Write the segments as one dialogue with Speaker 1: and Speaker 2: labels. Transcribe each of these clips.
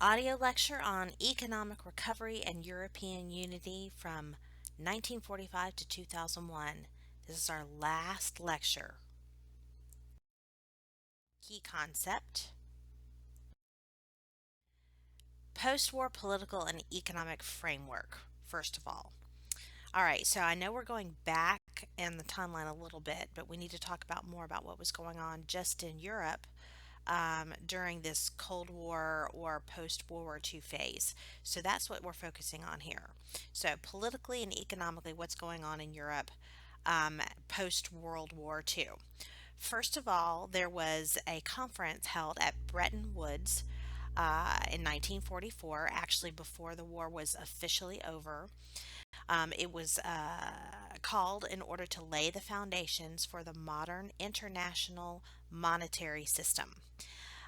Speaker 1: Audio lecture on economic recovery and European unity from 1945 to 2001. This is our last lecture. Key concept: post-war political and economic framework, first of all. All right, so I know we're going back in the timeline a little bit, but we need to talk about more about what was going on just in Europe during this Cold War or post-World War II phase. So that's what we're focusing on here. So politically and economically, what's going on in Europe post-World War II. First of all, there was a conference held at Bretton Woods in 1944, actually before the war was officially over. It was called in order to lay the foundations for the modern international monetary system.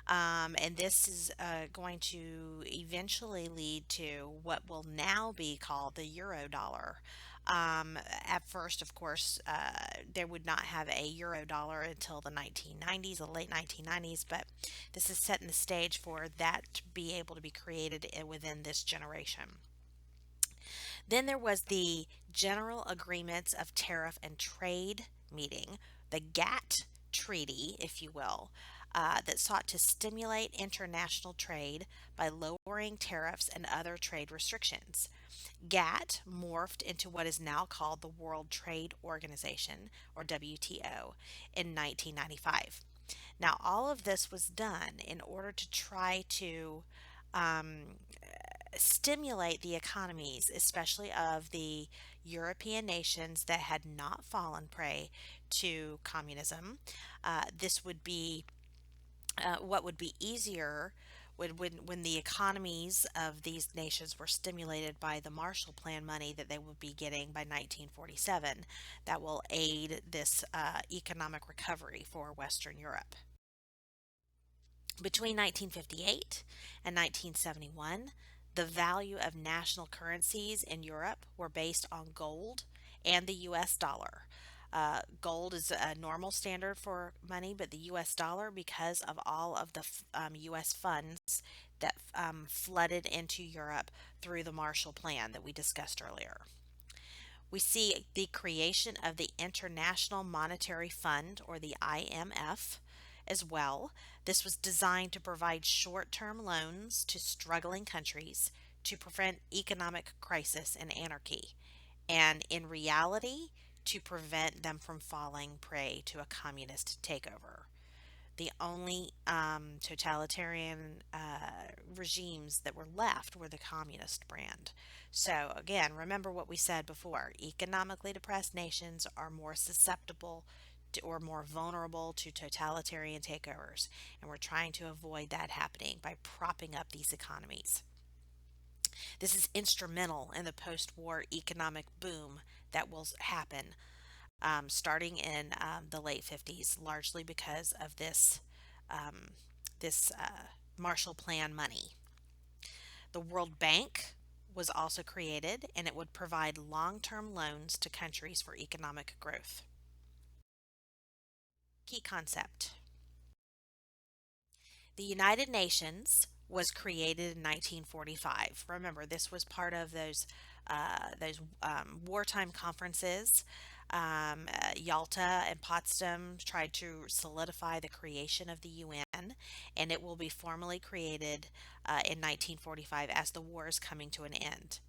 Speaker 1: And this is going to eventually lead to what will now be called the euro dollar. At first, of course, they would not have a euro dollar until the 1990s, the late 1990s, but this is setting the stage for that to be able to be created within this generation. Then there was the General Agreements of Tariff and Trade meeting, the GATT treaty, if you will, that sought to stimulate international trade by lowering tariffs and other trade restrictions. GATT morphed into what is now called the World Trade Organization, or WTO, in 1995. Now, all of this was done in order to try to um, stimulate the economies, especially of the European nations that had not fallen prey to communism. This would be what would be easier when the economies of these nations were stimulated by the Marshall Plan money that they would be getting by 1947, that will aid this economic recovery for Western Europe. Between 1958 and 1971, the value of national currencies in Europe were based on gold and the US dollar. Gold is a normal standard for money, but the US dollar, because of all of the US funds that flooded into Europe through the Marshall Plan that we discussed earlier. We see the creation of the International Monetary Fund, or the IMF, as well. This was designed to provide short term loans to struggling countries to prevent economic crisis and anarchy, and in reality, to prevent them from falling prey to a communist takeover. The only totalitarian regimes that were left were the communist brand. So, again, remember what we said before: economically depressed nations are more susceptible to, or more vulnerable to, totalitarian takeovers. And we're trying to avoid that happening by propping up these economies. This is instrumental in the post war economic boom that will happen starting in the late 50s, largely because of this Marshall Plan money. The World Bank was also created, and it would provide long term loans to countries for economic growth. Key concept: the United Nations was created in 1945. Remember, this was part of those wartime conferences. Yalta and Potsdam tried to solidify the creation of the UN, and it will be formally created in 1945 as the war is coming to an end.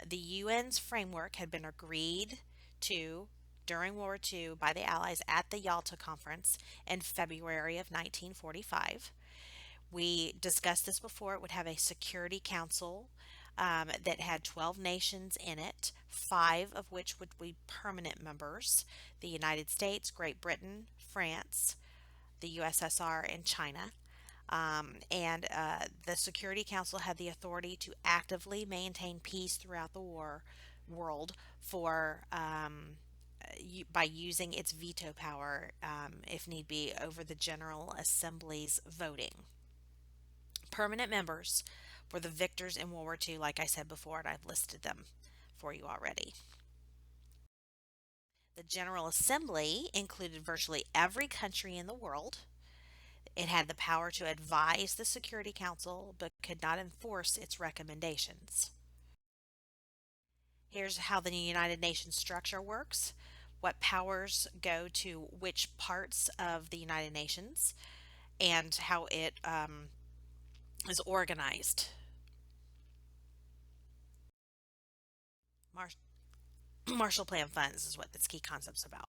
Speaker 1: The UN's framework had been agreed to during World War II by the Allies at the Yalta Conference in February of 1945. We discussed this before. It would have a Security Council that had 12 nations in it, five of which would be permanent members: the United States, Great Britain, France, the USSR, and China. And the Security Council had the authority to actively maintain peace throughout the world for by using its veto power, if need be, over the General Assembly's voting. Permanent members were the victors in World War II, like I said before, and I've listed them for you already. The General Assembly included virtually every country in the world. It had the power to advise the Security Council but could not enforce its recommendations. Here's how the United Nations structure works: what powers go to which parts of the United Nations, and how it is organized. Mar- Marshall Plan funds is what this key concept's about.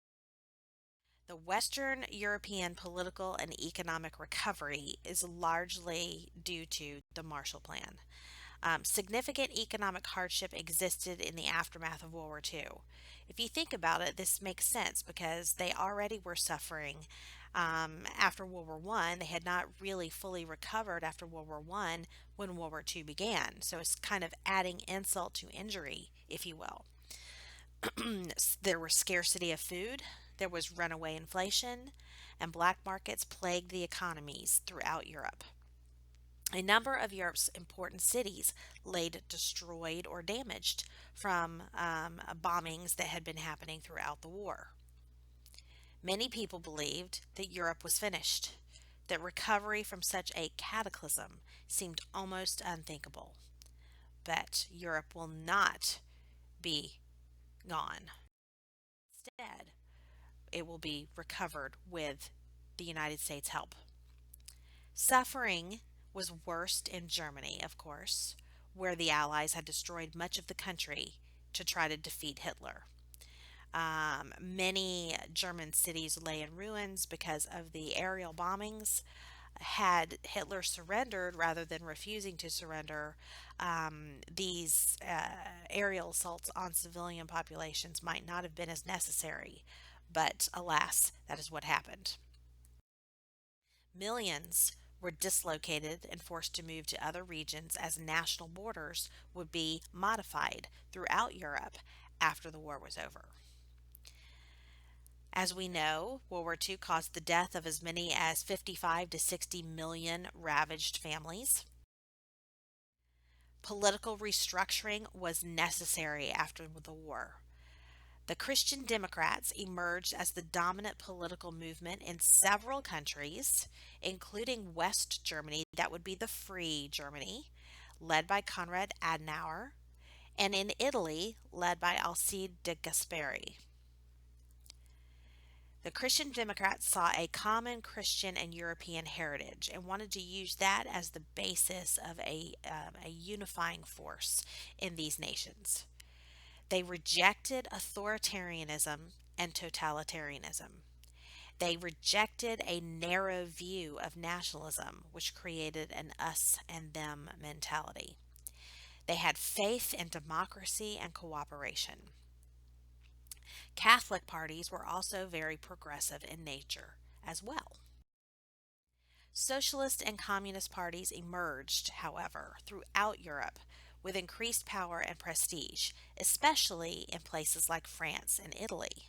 Speaker 1: The Western European political and economic recovery is largely due to the Marshall Plan. Significant economic hardship existed in the aftermath of World War II. If you think about it, this makes sense because they already were suffering after World War One. They had not really fully recovered after World War One when World War II began. So it's kind of adding insult to injury, if you will. There was scarcity of food, there was runaway inflation, and black markets plagued the economies throughout Europe. A number of Europe's important cities laid destroyed or damaged from bombings that had been happening throughout the war. Many people believed that Europe was finished, that recovery from such a cataclysm seemed almost unthinkable. But Europe will not be gone. Instead, it will be recovered with the United States' help. Suffering was worst in Germany, of course, where the Allies had destroyed much of the country to try to defeat Hitler. Many German cities lay in ruins because of the aerial bombings. Had Hitler surrendered rather than refusing to surrender, these aerial assaults on civilian populations might not have been as necessary. But alas, that is what happened. Millions were dislocated and forced to move to other regions as national borders would be modified throughout Europe after the war was over. As we know, World War II caused the death of as many as 55 to 60 million ravaged families. Political restructuring was necessary after the war. The Christian Democrats emerged as the dominant political movement in several countries, including West Germany, that would be the Free Germany, led by Konrad Adenauer, and in Italy, led by Alcide de Gasperi. The Christian Democrats saw a common Christian and European heritage and wanted to use that as the basis of a unifying force in these nations. They rejected authoritarianism and totalitarianism. They rejected a narrow view of nationalism, which created an us and them mentality. They had faith in democracy and cooperation. Catholic parties were also very progressive in nature as well. Socialist and communist parties emerged, however, throughout Europe with increased power and prestige, especially in places like France and Italy.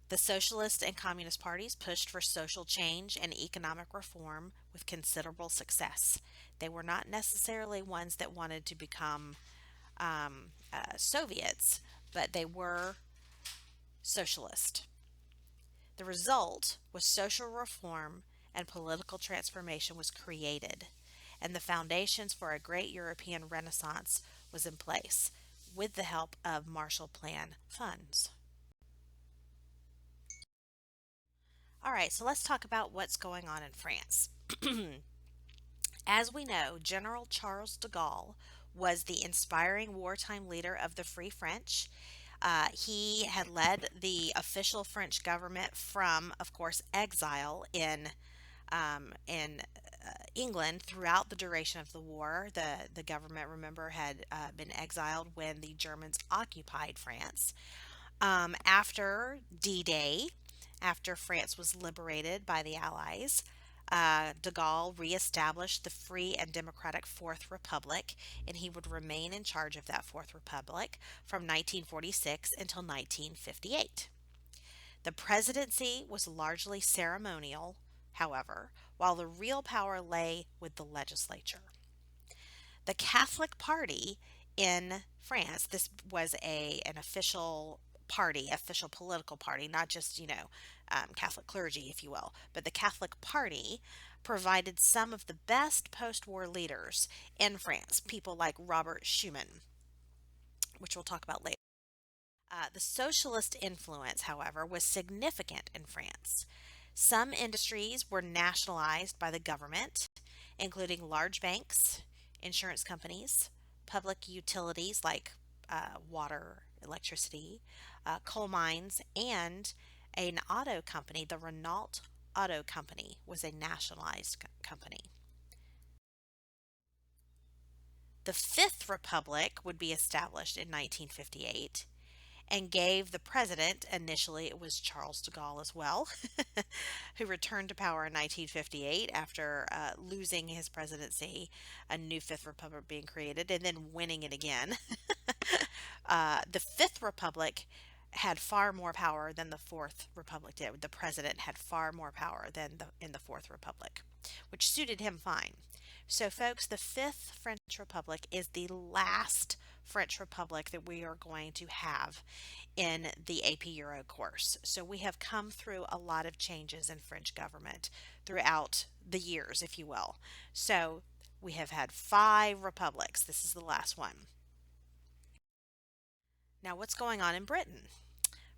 Speaker 1: The socialist and communist parties pushed for social change and economic reform with considerable success. They were not necessarily ones that wanted to become Soviets, but they were socialist. The result was social reform and political transformation was created, and the foundations for a great European Renaissance was in place with the help of Marshall Plan funds. All right, so let's talk about what's going on in France. As we know, General Charles de Gaulle was the inspiring wartime leader of the Free French. He had led the official French government from, of course, exile in England throughout the duration of the war. The government, remember, had been exiled when the Germans occupied France. After D-Day, after France was liberated by the Allies, de Gaulle reestablished the free and democratic Fourth Republic, and he would remain in charge of that Fourth Republic from 1946 until 1958. The presidency was largely ceremonial, however, while the real power lay with the legislature. The Catholic Party in France, this was an official party, official political party, not just, Catholic clergy, if you will, but the Catholic Party provided some of the best post war leaders in France, people like Robert Schuman, which we'll talk about later. The socialist influence, however, was significant in France. Some industries were nationalized by the government, including large banks, insurance companies, public utilities like water, electricity, coal mines, and an auto company. The Renault Auto Company was a nationalized company. The Fifth Republic would be established in 1958 and gave the president, initially it was Charles de Gaulle as well, who returned to power in 1958 after losing his presidency, a new Fifth Republic being created, and then winning it again. The Fifth Republic had far more power than the Fourth Republic did. The president had far more power than in the Fourth Republic, which suited him fine. So, folks, the Fifth French Republic is the last French Republic that we are going to have in the AP Euro course. So, we have come through a lot of changes in French government throughout the years, if you will. So, we have had five republics. This is the last one. Now, what's going on in Britain?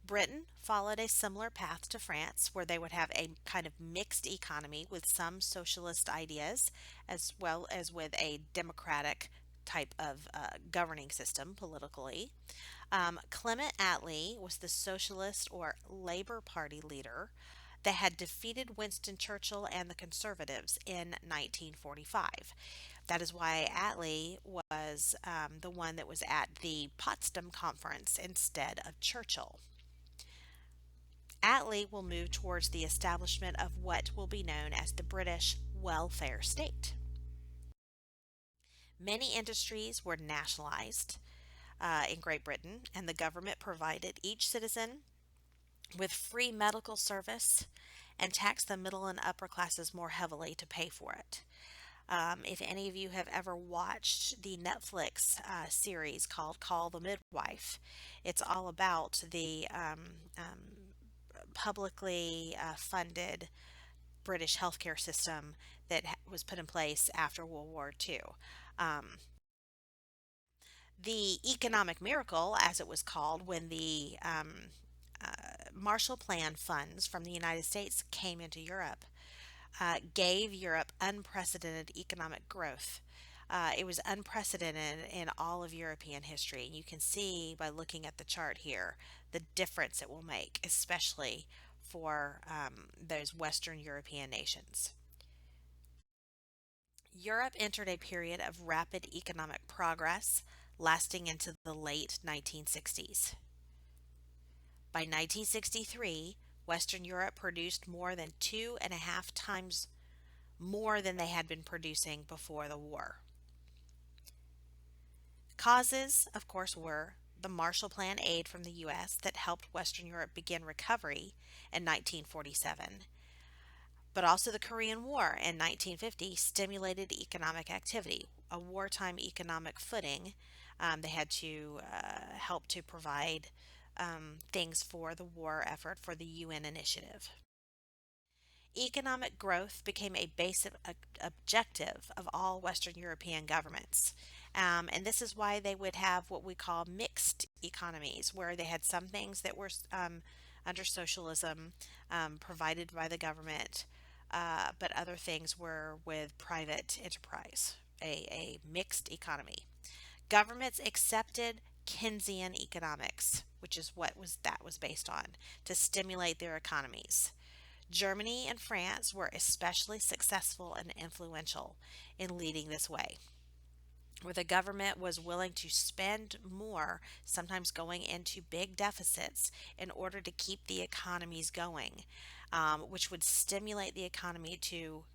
Speaker 1: Britain followed a similar path to France, where they would have a kind of mixed economy with some socialist ideas, as well as with a democratic type of governing system politically. Clement Attlee was the Socialist or Labour Party leader that had defeated Winston Churchill and the Conservatives in 1945. That is why Attlee was the one that was at the Potsdam Conference instead of Churchill. Attlee will move towards the establishment of what will be known as the British welfare state. Many industries were nationalized in Great Britain, and the government provided each citizen with free medical service and taxed the middle and upper classes more heavily to pay for it. If any of you have ever watched the Netflix series called Call the Midwife, it's all about the publicly funded British healthcare system that was put in place after World War II. Um, the economic miracle, as it was called, when the Marshall Plan funds from the United States came into Europe, gave Europe unprecedented economic growth. It was unprecedented in all of European history. You can see by looking at the chart here the difference it will make, especially for those Western European nations. Europe entered a period of rapid economic progress lasting into the late 1960s. By 1963, Western Europe produced more than 2.5 times more than they had been producing before the war. Causes, of course, were the Marshall Plan aid from the U.S. that helped Western Europe begin recovery in 1947, but also the Korean War in 1950 stimulated economic activity, a wartime economic footing. They had to help to provide things for the war effort for the UN initiative. Economic growth became a basic objective of all Western European governments. And this is why they would have what we call mixed economies, where they had some things that were under socialism provided by the government, but other things were with private enterprise, a mixed economy. Governments accepted Keynesian economics, which is what that was based on, to stimulate their economies. Germany and France were especially successful and influential in leading this way, where the government was willing to spend more, sometimes going into big deficits, in order to keep the economies going, which would stimulate the economy to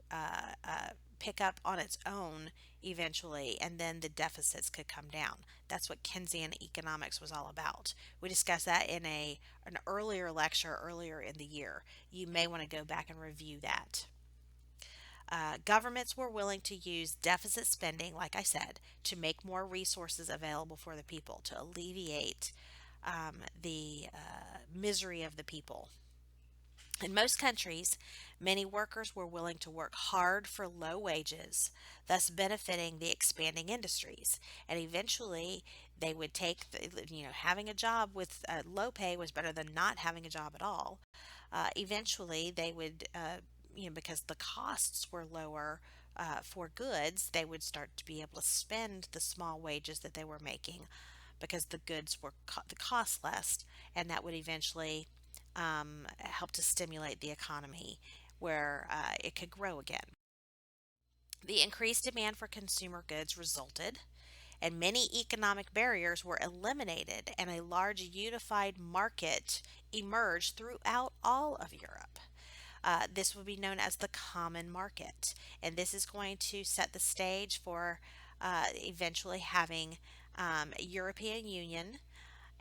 Speaker 1: pick up on its own eventually, and then the deficits could come down. That's what Keynesian economics was all about. We discussed that in an earlier lecture earlier in the year. You may want to go back and review that. Governments were willing to use deficit spending, like I said, to make more resources available for the people, to alleviate the misery of the people. In most countries, many workers were willing to work hard for low wages, thus benefiting the expanding industries. And eventually, they would take, having a job with low pay was better than not having a job at all. Eventually, they would, because the costs were lower for goods, they would start to be able to spend the small wages that they were making because the goods were the cost less, and that would eventually help to stimulate the economy where it could grow again. The increased demand for consumer goods resulted, and many economic barriers were eliminated, and a large unified market emerged throughout all of Europe. This would be known as the common market, and this is going to set the stage for eventually having European Union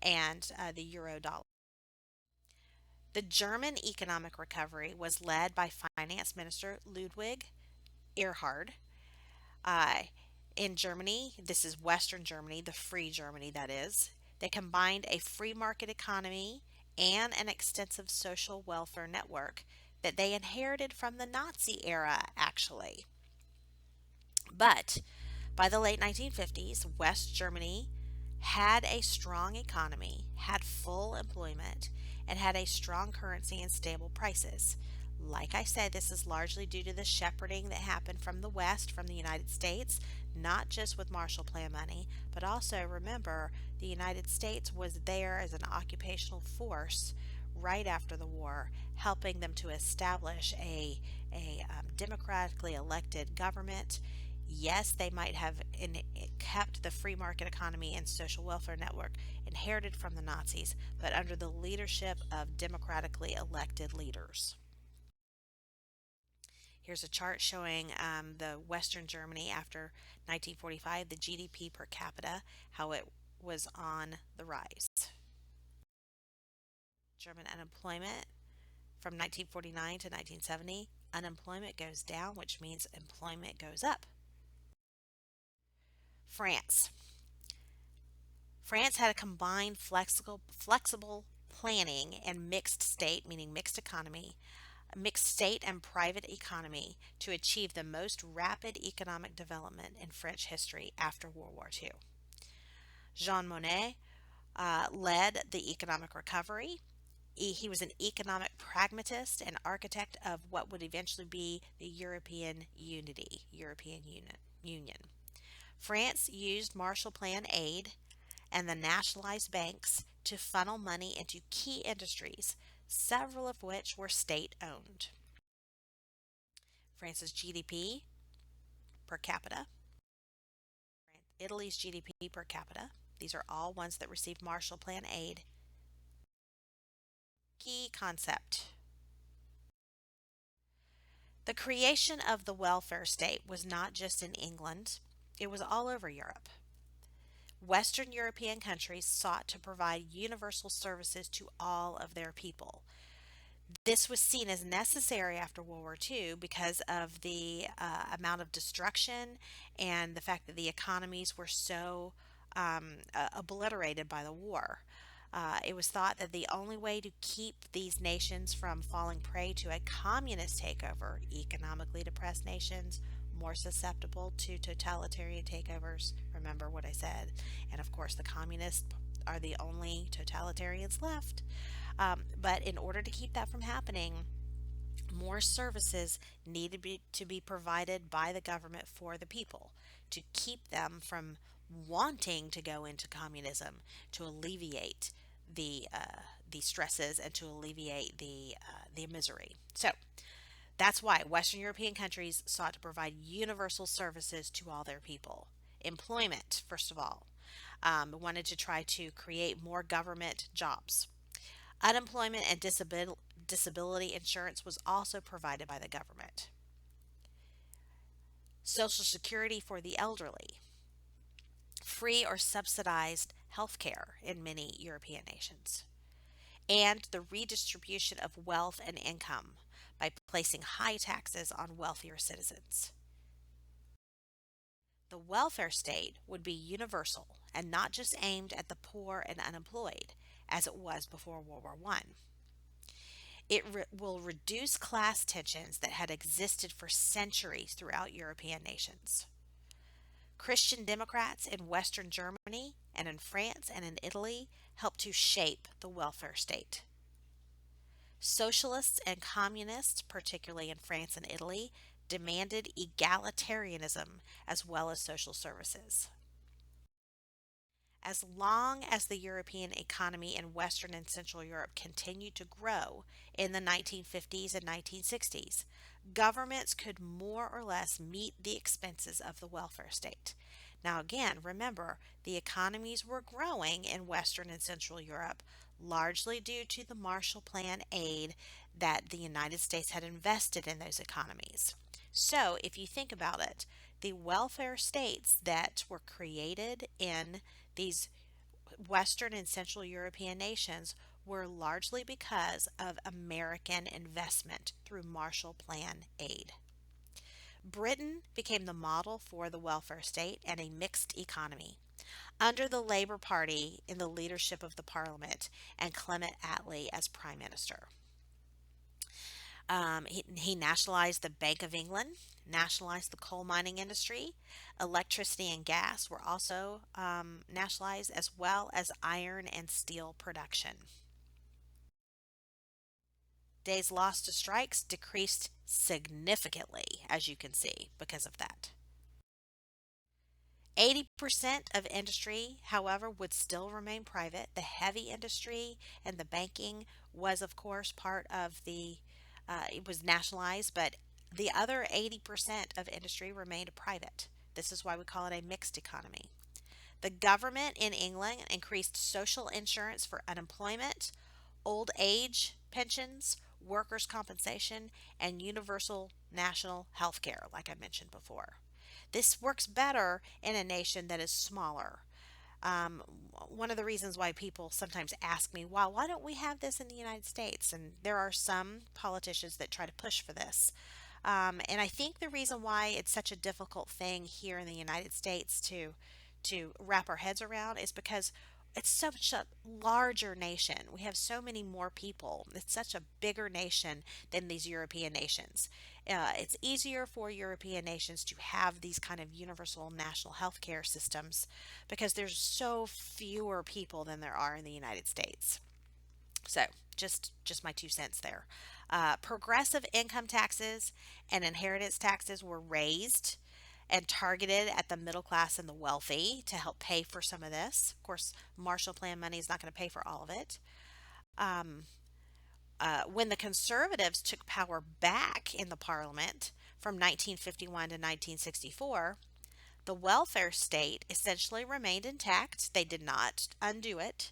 Speaker 1: and the euro dollar. The German economic recovery was led by Finance Minister Ludwig Erhard. Uh, in Germany, this is Western Germany, the free Germany that is, they combined a free market economy and an extensive social welfare network that they inherited from the Nazi era, actually. But by the late 1950s, West Germany had a strong economy, had full employment, and had a strong currency and stable prices. Like I said, this is largely due to the shepherding that happened from the West, from the United States, not just with Marshall Plan money, but also remember the United States was there as an occupational force right after the war, helping them to establish a democratically elected government. Yes, they might have kept the free market economy and social welfare network inherited from the Nazis, but under the leadership of democratically elected leaders. Here's a chart showing the Western Germany after 1945, the GDP per capita, how it was on the rise. German unemployment from 1949 to 1970, unemployment goes down, which means employment goes up. France. France had a combined flexible planning and mixed state, meaning mixed economy, mixed state and private economy to achieve the most rapid economic development in French history after World War II. Jean Monnet led the economic recovery. He was an economic pragmatist and architect of what would eventually be the European Union. France used Marshall Plan aid and the nationalized banks to funnel money into key industries, several of which were state owned. France's GDP per capita, Italy's GDP per capita. These are all ones that received Marshall Plan aid. Key concept. The creation of the welfare state was not just in England, it was all over Europe. Western European countries sought to provide universal services to all of their people. This was seen as necessary after World War II because of the amount of destruction and the fact that the economies were so obliterated by the war. It was thought that the only way to keep these nations from falling prey to a communist takeover, economically depressed nations, more susceptible to totalitarian takeovers. Remember what I said. And of course, the communists are the only totalitarians left. But in order to keep that from happening, more services needed to be provided by the government for the people to keep them from wanting to go into communism, to alleviate the stresses and to alleviate the misery. So that's why Western European countries sought to provide universal services to all their people. Employment, first of all, wanted to try to create more government jobs. Unemployment and disability insurance was also provided by the government. Social Security for the elderly. Free or subsidized health care in many European nations. And the redistribution of wealth and income by placing high taxes on wealthier citizens. The welfare state would be universal and not just aimed at the poor and unemployed. as it was before World War One. Will reduce class tensions that had existed for centuries throughout European nations. Christian Democrats in Western Germany and in France and in Italy helped to shape the welfare state. Socialists and communists, particularly in France and Italy, demanded egalitarianism as well as social services. As long as the European economy in Western and Central Europe continued to grow in the 1950s and 1960s, governments could more or less meet the expenses of the welfare state. Now, again, remember, the economies were growing in Western and Central Europe largely due to the Marshall Plan aid that the United States had invested in those economies. So, if you think about it, the welfare states that were created in these Western and Central European nations were largely because of American investment through Marshall Plan aid. Britain became the model for the welfare state and a mixed economy. Under the Labour Party in the leadership of the Parliament and Clement Attlee as Prime Minister. He nationalized the Bank of England, nationalized the coal mining industry. Electricity and gas were also nationalized, as well as iron and steel production. Days lost to strikes decreased significantly, as you can see, because of that. 80% of industry, however, would still remain private. The heavy industry and the banking was, of course, part of it was nationalized, but the other 80% of industry remained private. This is why we call it a mixed economy. The government in England increased social insurance for unemployment, old age pensions, workers' compensation, and universal national health care, like I mentioned before. This works better in a nation that is smaller. Um, One of the reasons why people sometimes ask me, why don't we have this in the United States? And there are some politicians that try to push for this. And I think the reason why it's such a difficult thing here in the United States to wrap our heads around is because it's such a larger nation. We have so many more people. It's such a bigger nation than these European nations. It's easier for European nations to have these kind of universal national health care systems because there's so fewer people than there are in the United States. So, just my 2 cents there. Progressive income taxes and inheritance taxes were raised and targeted at the middle class and the wealthy to help pay for some of this. Of course, Marshall Plan money is not going to pay for all of it. Um, when the conservatives took power back in the parliament from 1951 to 1964, the welfare state essentially remained intact. They did not undo it,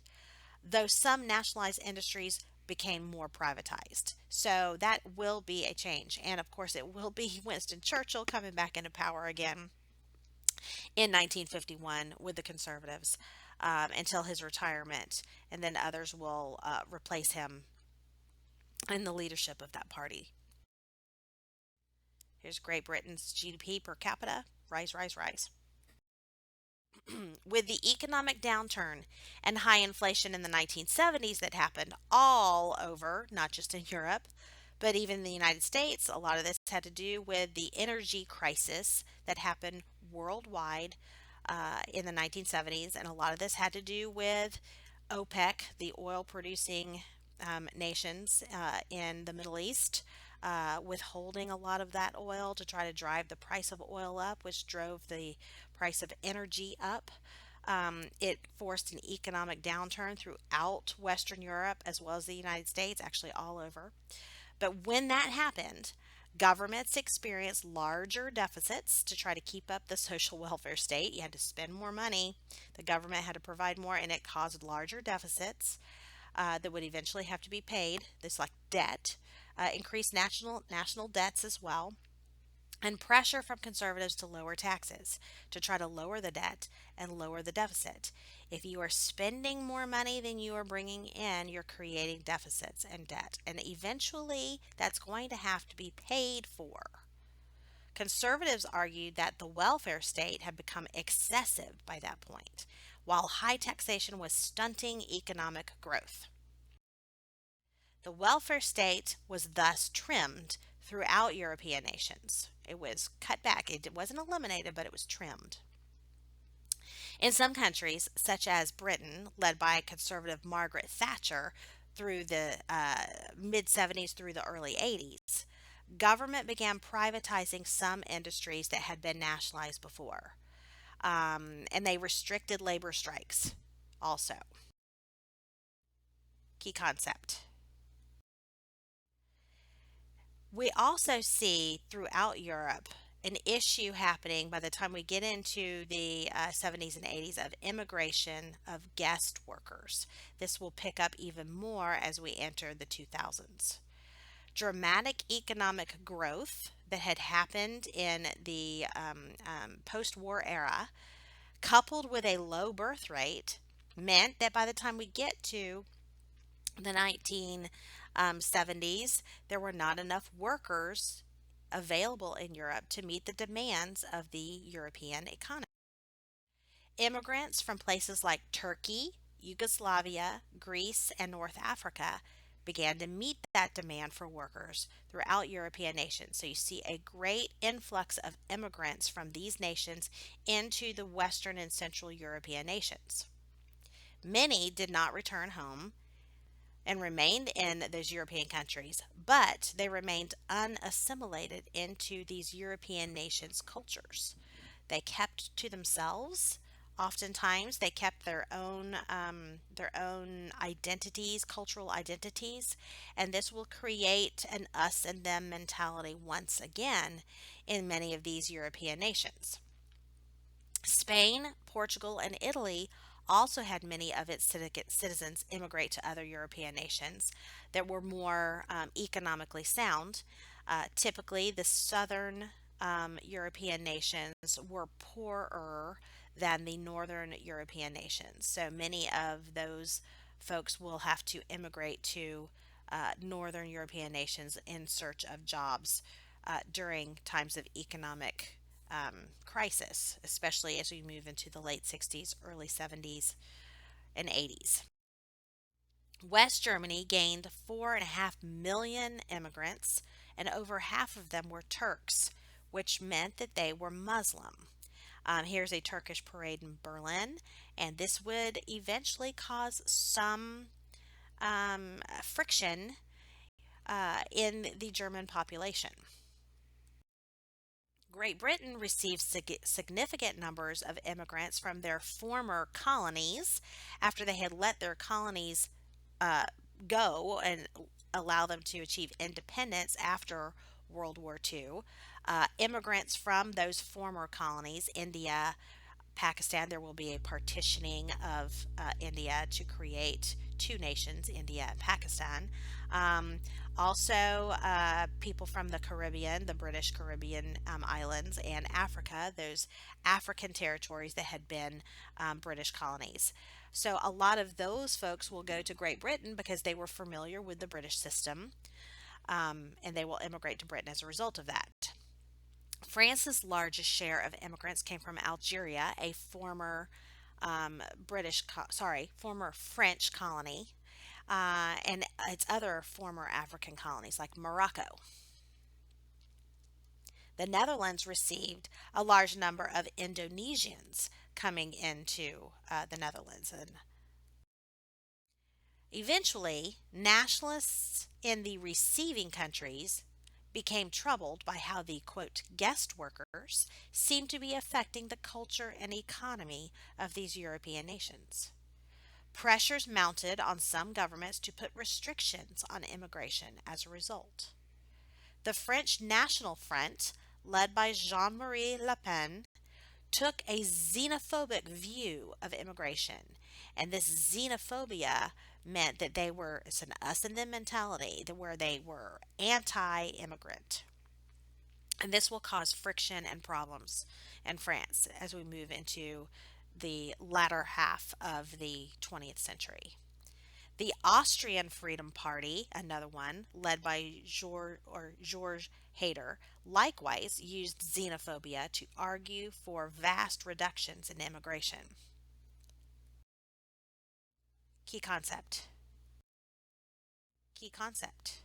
Speaker 1: though some nationalized industries became more privatized. So that will be a change. And of course, it will be Winston Churchill coming back into power again in 1951 with the conservatives until his retirement. And then others will replace him in the leadership of that party. Here's Great Britain's GDP per capita rise, rise, rise. With the economic downturn and high inflation in the 1970s that happened all over, not just in Europe, but even in the United States, a lot of this had to do with the energy crisis that happened worldwide in the 1970s. And a lot of this had to do with OPEC, the oil producing nations in the Middle East. Withholding a lot of that oil to try to drive the price of oil up, which drove the price of energy up. It forced an economic downturn throughout Western Europe as well as the United States, actually all over. But when that happened, governments experienced larger deficits to try to keep up the social welfare state. You had to spend more money, the government had to provide more, and it caused larger deficits that would eventually have to be paid. This like debt, increased national debts as well, and pressure from conservatives to lower taxes to try to lower the debt and lower the deficit. If you are spending more money than you are bringing in, you're creating deficits and debt, and eventually that's going to have to be paid for. Conservatives argued that the welfare state had become excessive by that point. while high taxation was stunting economic growth. The welfare state was thus trimmed throughout European nations. It was cut back. It wasn't eliminated, but it was trimmed. In some countries, such as Britain, led by conservative Margaret Thatcher through the mid 70s through the early 80s, government began privatizing some industries that had been nationalized before. And they restricted labor strikes also. Key concept. We also see throughout Europe an issue happening by the time we get into the 70s and 80s of immigration of guest workers. This will pick up even more as we enter the 2000s. Dramatic economic growth that had happened in the post war era, coupled with a low birth rate, meant that by the time we get to the 1970s, there were not enough workers available in Europe to meet the demands of the European economy. Immigrants from places like Turkey, Yugoslavia, Greece, and North Africa began to meet that demand for workers throughout European nations. So you see a great influx of immigrants from these nations into the Western and Central European nations. Many did not return home and remained in those European countries, but they remained unassimilated into these European nations' cultures. They kept to themselves. Oftentimes, they kept their own identities, cultural identities, and this will create an us and them mentality once again in many of these European nations. Spain, Portugal, and Italy also had many of its citizens immigrate to other European nations that were more economically sound. Typically, the southern European nations were poorer than the northern European nations. So many of those folks will have to immigrate to northern European nations in search of jobs during times of economic crisis, especially as we move into the late 60s, early 70s, and 80s. West Germany gained 4.5 million immigrants, and over half of them were Turks, which meant that they were Muslim. Here's a Turkish parade in Berlin, and this would eventually cause some friction in the German population. Great Britain received significant numbers of immigrants from their former colonies after they had let their colonies uh, go and allow them to achieve independence after World War II. Immigrants from those former colonies, India, Pakistan, there will be a partitioning of India to create two nations, India and Pakistan. Um, Also, people from the Caribbean, the British Caribbean islands, and Africa, those African territories that had been British colonies. So, a lot of those folks will go to Great Britain because they were familiar with the British system, and they will immigrate to Britain as a result of that. France's largest share of immigrants came from Algeria, a former former French colony, and its other former African colonies like Morocco. The Netherlands received a large number of Indonesians coming into the Netherlands. And eventually, nationalists in the receiving countries became troubled by how the quote guest workers seemed to be affecting the culture and economy of these European nations. Pressures mounted on some governments to put restrictions on immigration as a result. The French National Front, led by Jean Marie Le Pen, took a xenophobic view of immigration. And this xenophobia meant that they were, it's an us and them mentality, that where they were anti immigrant. And this will cause friction and problems in France as we move into the latter half of the 20th century. The Austrian Freedom Party, another one, led by George Hader, likewise used xenophobia to argue for vast reductions in immigration. Key concept. Key concept.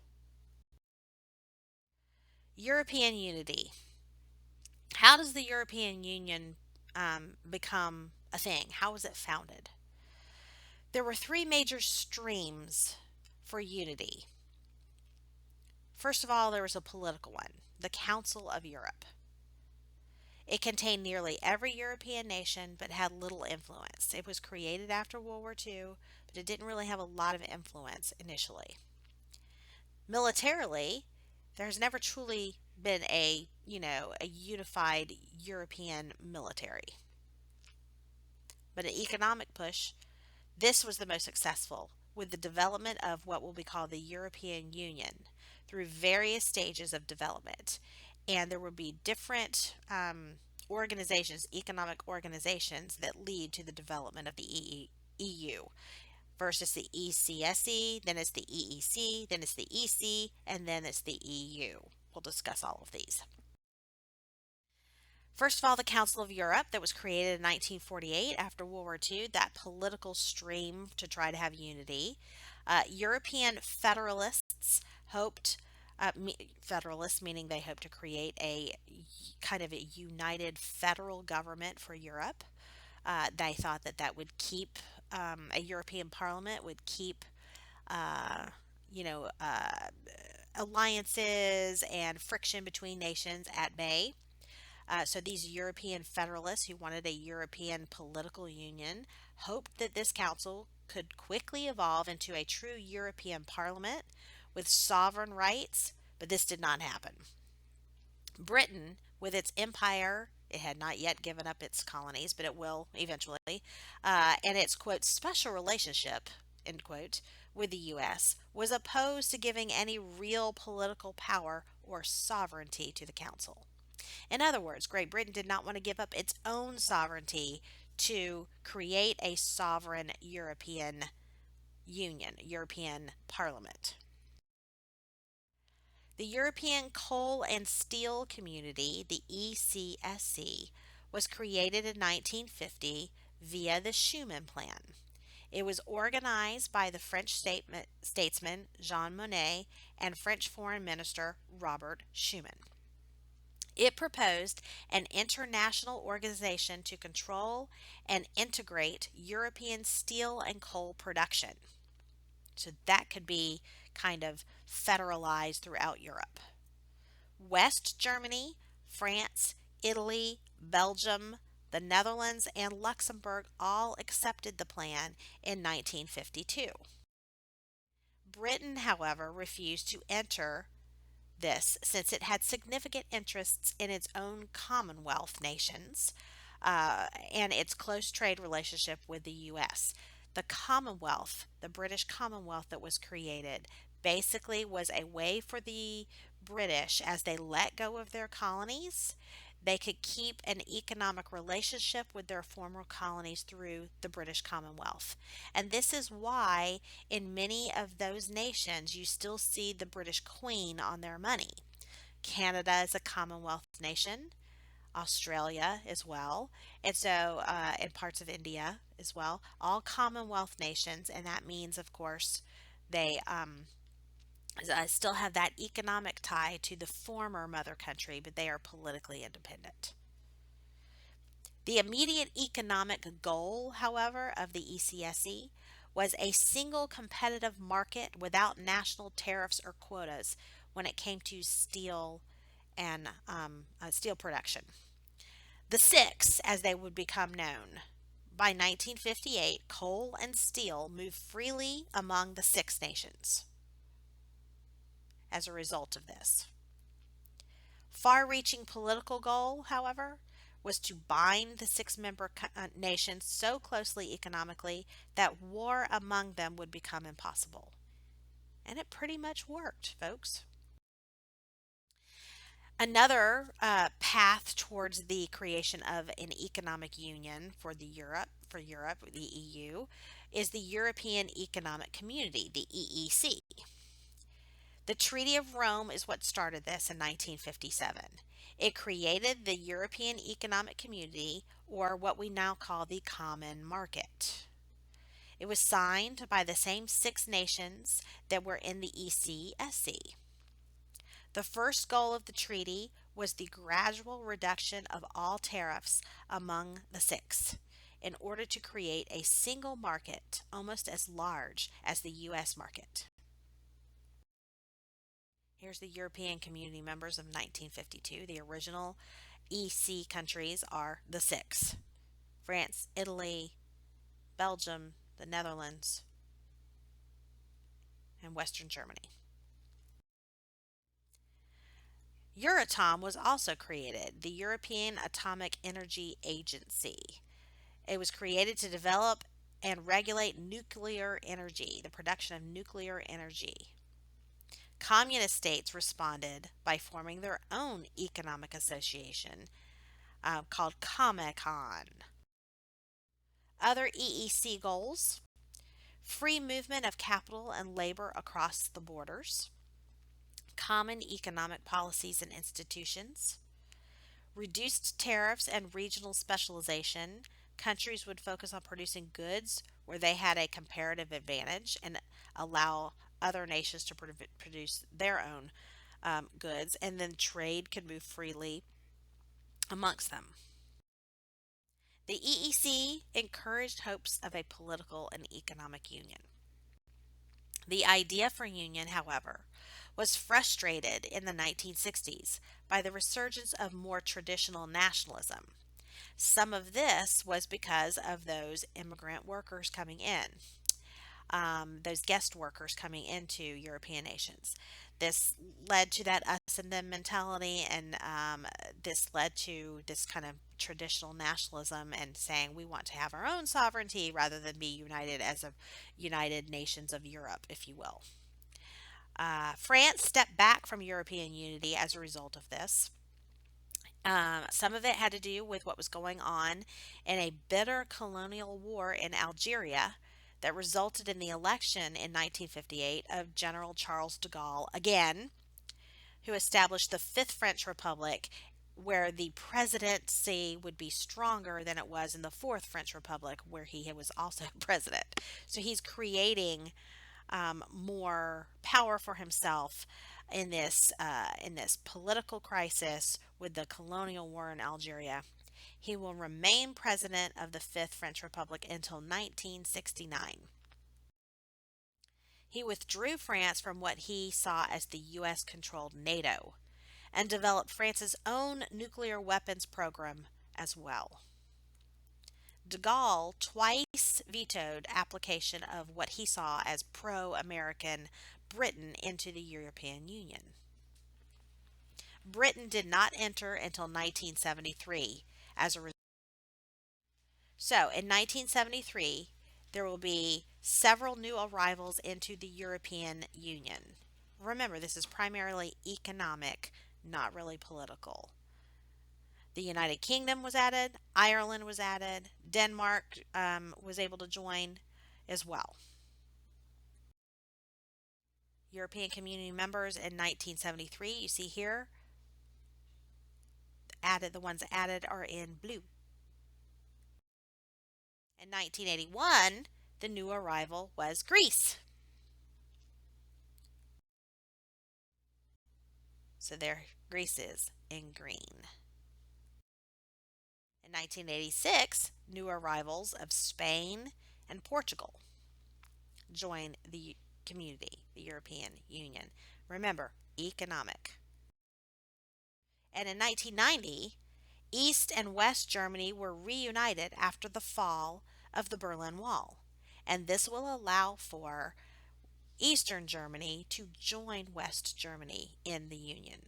Speaker 1: European unity. How does the European Union become a thing? How was it founded? There were three major streams for unity. First of all, there was a political one, the Council of Europe. It contained nearly every European nation but had little influence. It was created after World War II, but it didn't really have a lot of influence initially. Militarily, there's never truly been a unified European military. But an economic push, this was the most successful with the development of what will be called the European Union through various stages of development. And there will be different organizations, economic organizations, that lead to the development of the EU. First it's the ECSE, then it's the EEC, then it's the EC, and then it's the EU. We'll discuss all of these. First of all, the Council of Europe that was created in 1948 after World War II, that political stream to try to have unity. European federalists hoped, federalists meaning they hoped to create a kind of a united federal government for Europe. They thought that that would keep a European Parliament would keep, uh, you know, uh, alliances and friction between nations at bay. So these European federalists who wanted a European political union hoped that this council could quickly evolve into a true European parliament with sovereign rights, but this did not happen. Britain, with its empire, it had not yet given up its colonies, but it will eventually, and its quote special relationship end quote with the U.S. was opposed to giving any real political power or sovereignty to the council. In other words, Great Britain did not want to give up its own sovereignty to create a sovereign European Union, European Parliament. The European Coal and Steel Community, the ECSC, was created in 1950 via the Schuman Plan. It was organized by the French statesman Jean Monnet and French Foreign Minister Robert Schuman. It proposed an international organization to control and integrate European steel and coal production. So that could be kind of federalized throughout Europe. West Germany, France, Italy, Belgium, the Netherlands, and Luxembourg all accepted the plan in 1952. Britain, however, refused to enter this since it had significant interests in its own Commonwealth nations and its close trade relationship with the U.S. The Commonwealth, the British Commonwealth that was created, basically was a way for the British, as they let go of their colonies, they could keep an economic relationship with their former colonies through the British Commonwealth. And this is why in many of those nations you still see the British Queen on their money. Canada is a Commonwealth nation, Australia as well, and so and parts of India as well, all Commonwealth nations, and that means, of course, they still have that economic tie to the former mother country, but they are politically independent. The immediate economic goal, however, of the ECSE was a single competitive market without national tariffs or quotas when it came to steel and steel production. The Six, as they would become known. By 1958, coal and steel moved freely among the Six Nations as a result of this. Far reaching political goal, however, was to bind the six member nations so closely economically that war among them would become impossible. And it pretty much worked, folks. Another path towards the creation of an economic union for Europe, the EU, is the European Economic Community, the EEC. The Treaty of Rome is what started this in 1957. It created the European Economic Community, or what we now call the Common Market. It was signed by the same six nations that were in the ECSC. The first goal of the treaty was the gradual reduction of all tariffs among the six in order to create a single market almost as large as the US market. Here's the European Community members of 1952. The original EC countries are the six: France, Italy, Belgium, the Netherlands, and Western Germany. Euratom was also created, the European Atomic Energy Agency. It was created to develop and regulate nuclear energy, the production of nuclear energy. Communist states responded by forming their own economic association called Comecon. Other EEC goals: free movement of capital and labor across the borders, common economic policies and institutions, reduced tariffs and regional specialization. Countries would focus on producing goods where they had a comparative advantage and allow other nations to produce their own goods, and then trade could move freely amongst them. The EEC encouraged hopes of a political and economic union. The idea for union, however, was frustrated in the 1960s by the resurgence of more traditional nationalism. Some of this was because of those immigrant workers coming in, those guest workers coming into European nations. This led to that us and them mentality, and this led to this kind of traditional nationalism and saying we want to have our own sovereignty rather than be united as a United Nations of Europe, if you will. France stepped back from European unity as a result of this. Some of it had to do with what was going on in a bitter colonial war in Algeria that resulted in the election in 1958 of General Charles de Gaulle again, who established the Fifth French Republic, where the presidency would be stronger than it was in the Fourth French Republic, where he was also president. So he's creating more power for himself in this political crisis with the colonial war in Algeria. He will remain president of the Fifth French Republic until 1969. He withdrew France from what he saw as the US controlled NATO and developed France's own nuclear weapons program as well. De Gaulle twice vetoed application of what he saw as pro-American Britain into the European Union. Britain did not enter until 1973 as a result. So, in 1973, there will be several new arrivals into the European Union. Remember, this is primarily economic, not really political. The United Kingdom was added, Ireland was added, Denmark was able to join as well. European Community members in 1973, you see here, the ones added are in blue. In 1981, the new arrival was Greece. So there Greece is in green. In 1986, new arrivals of Spain and Portugal join the community, the European Union. Remember, economic. And in 1990, East and West Germany were reunited after the fall of the Berlin Wall. And this will allow for Eastern Germany to join West Germany in the Union.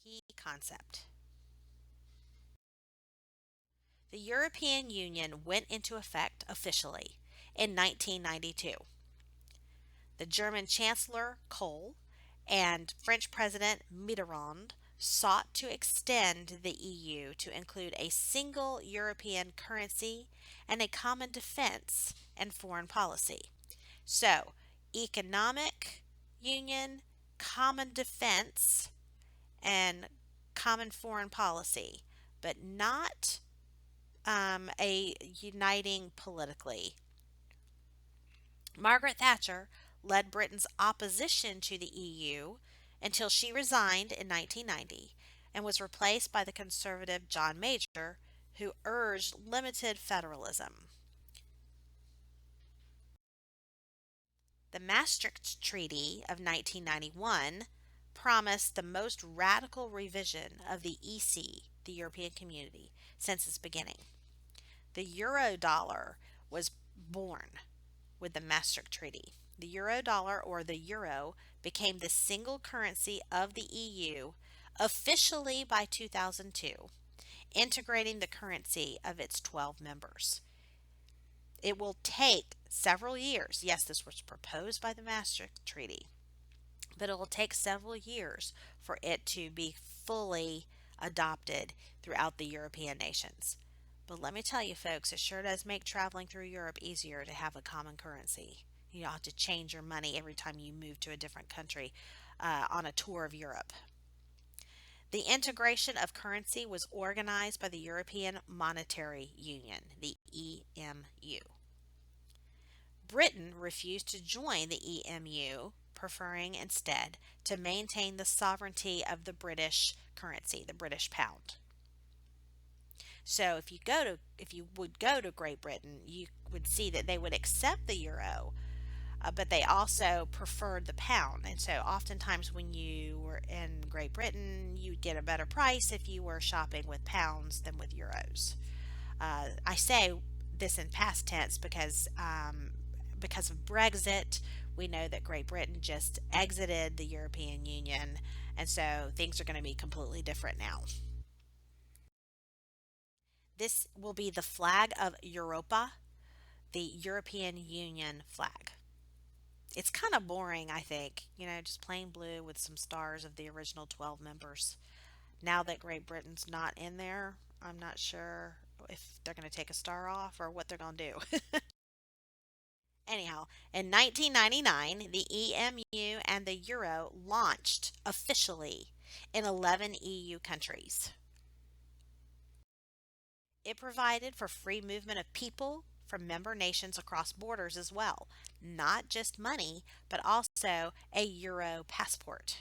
Speaker 1: Key concept. The European Union went into effect officially in 1992. The German Chancellor Kohl and French President Mitterrand sought to extend the EU to include a single European currency and a common defense and foreign policy. So, economic union, common defense, and common foreign policy. but not a uniting politically. Margaret Thatcher led Britain's opposition to the EU until she resigned in 1990 and was replaced by the conservative John Major, who urged limited federalism. The Maastricht Treaty of 1991 promised the most radical revision of the EC, the European Community, since its beginning. The Eurodollar was born with the Maastricht Treaty. The Eurodollar, or the euro, became the single currency of the EU officially by 2002, integrating the currency of its 12 members. It will take several years. Yes, this was proposed by the Maastricht Treaty, but it will take several years for it to be fully adopted throughout the European nations. But let me tell you, folks, it sure does make traveling through Europe easier to have a common currency. You don't have to change your money every time you move to a different country on a tour of Europe. The integration of currency was organized by the European Monetary Union, the EMU. Britain refused to join the EMU, preferring instead to maintain the sovereignty of the British currency, the British pound. So if you would go to Great Britain, you would see that they would accept the euro, but they also preferred the pound. And so oftentimes when you were in Great Britain, you'd get a better price if you were shopping with pounds than with euros. I say this in past tense because of Brexit. We know that Great Britain just exited the European Union, and so things are going to be completely different now. This will be the flag of Europa, the European Union flag. It's kind of boring, I think. Just plain blue with some stars of the original 12 members. Now that Great Britain's not in there, I'm not sure if they're going to take a star off or what they're going to do. Anyhow, in 1999, the EMU and the Euro launched officially in 11 EU countries. It provided for free movement of people from member nations across borders as well, not just money, but also a Euro passport.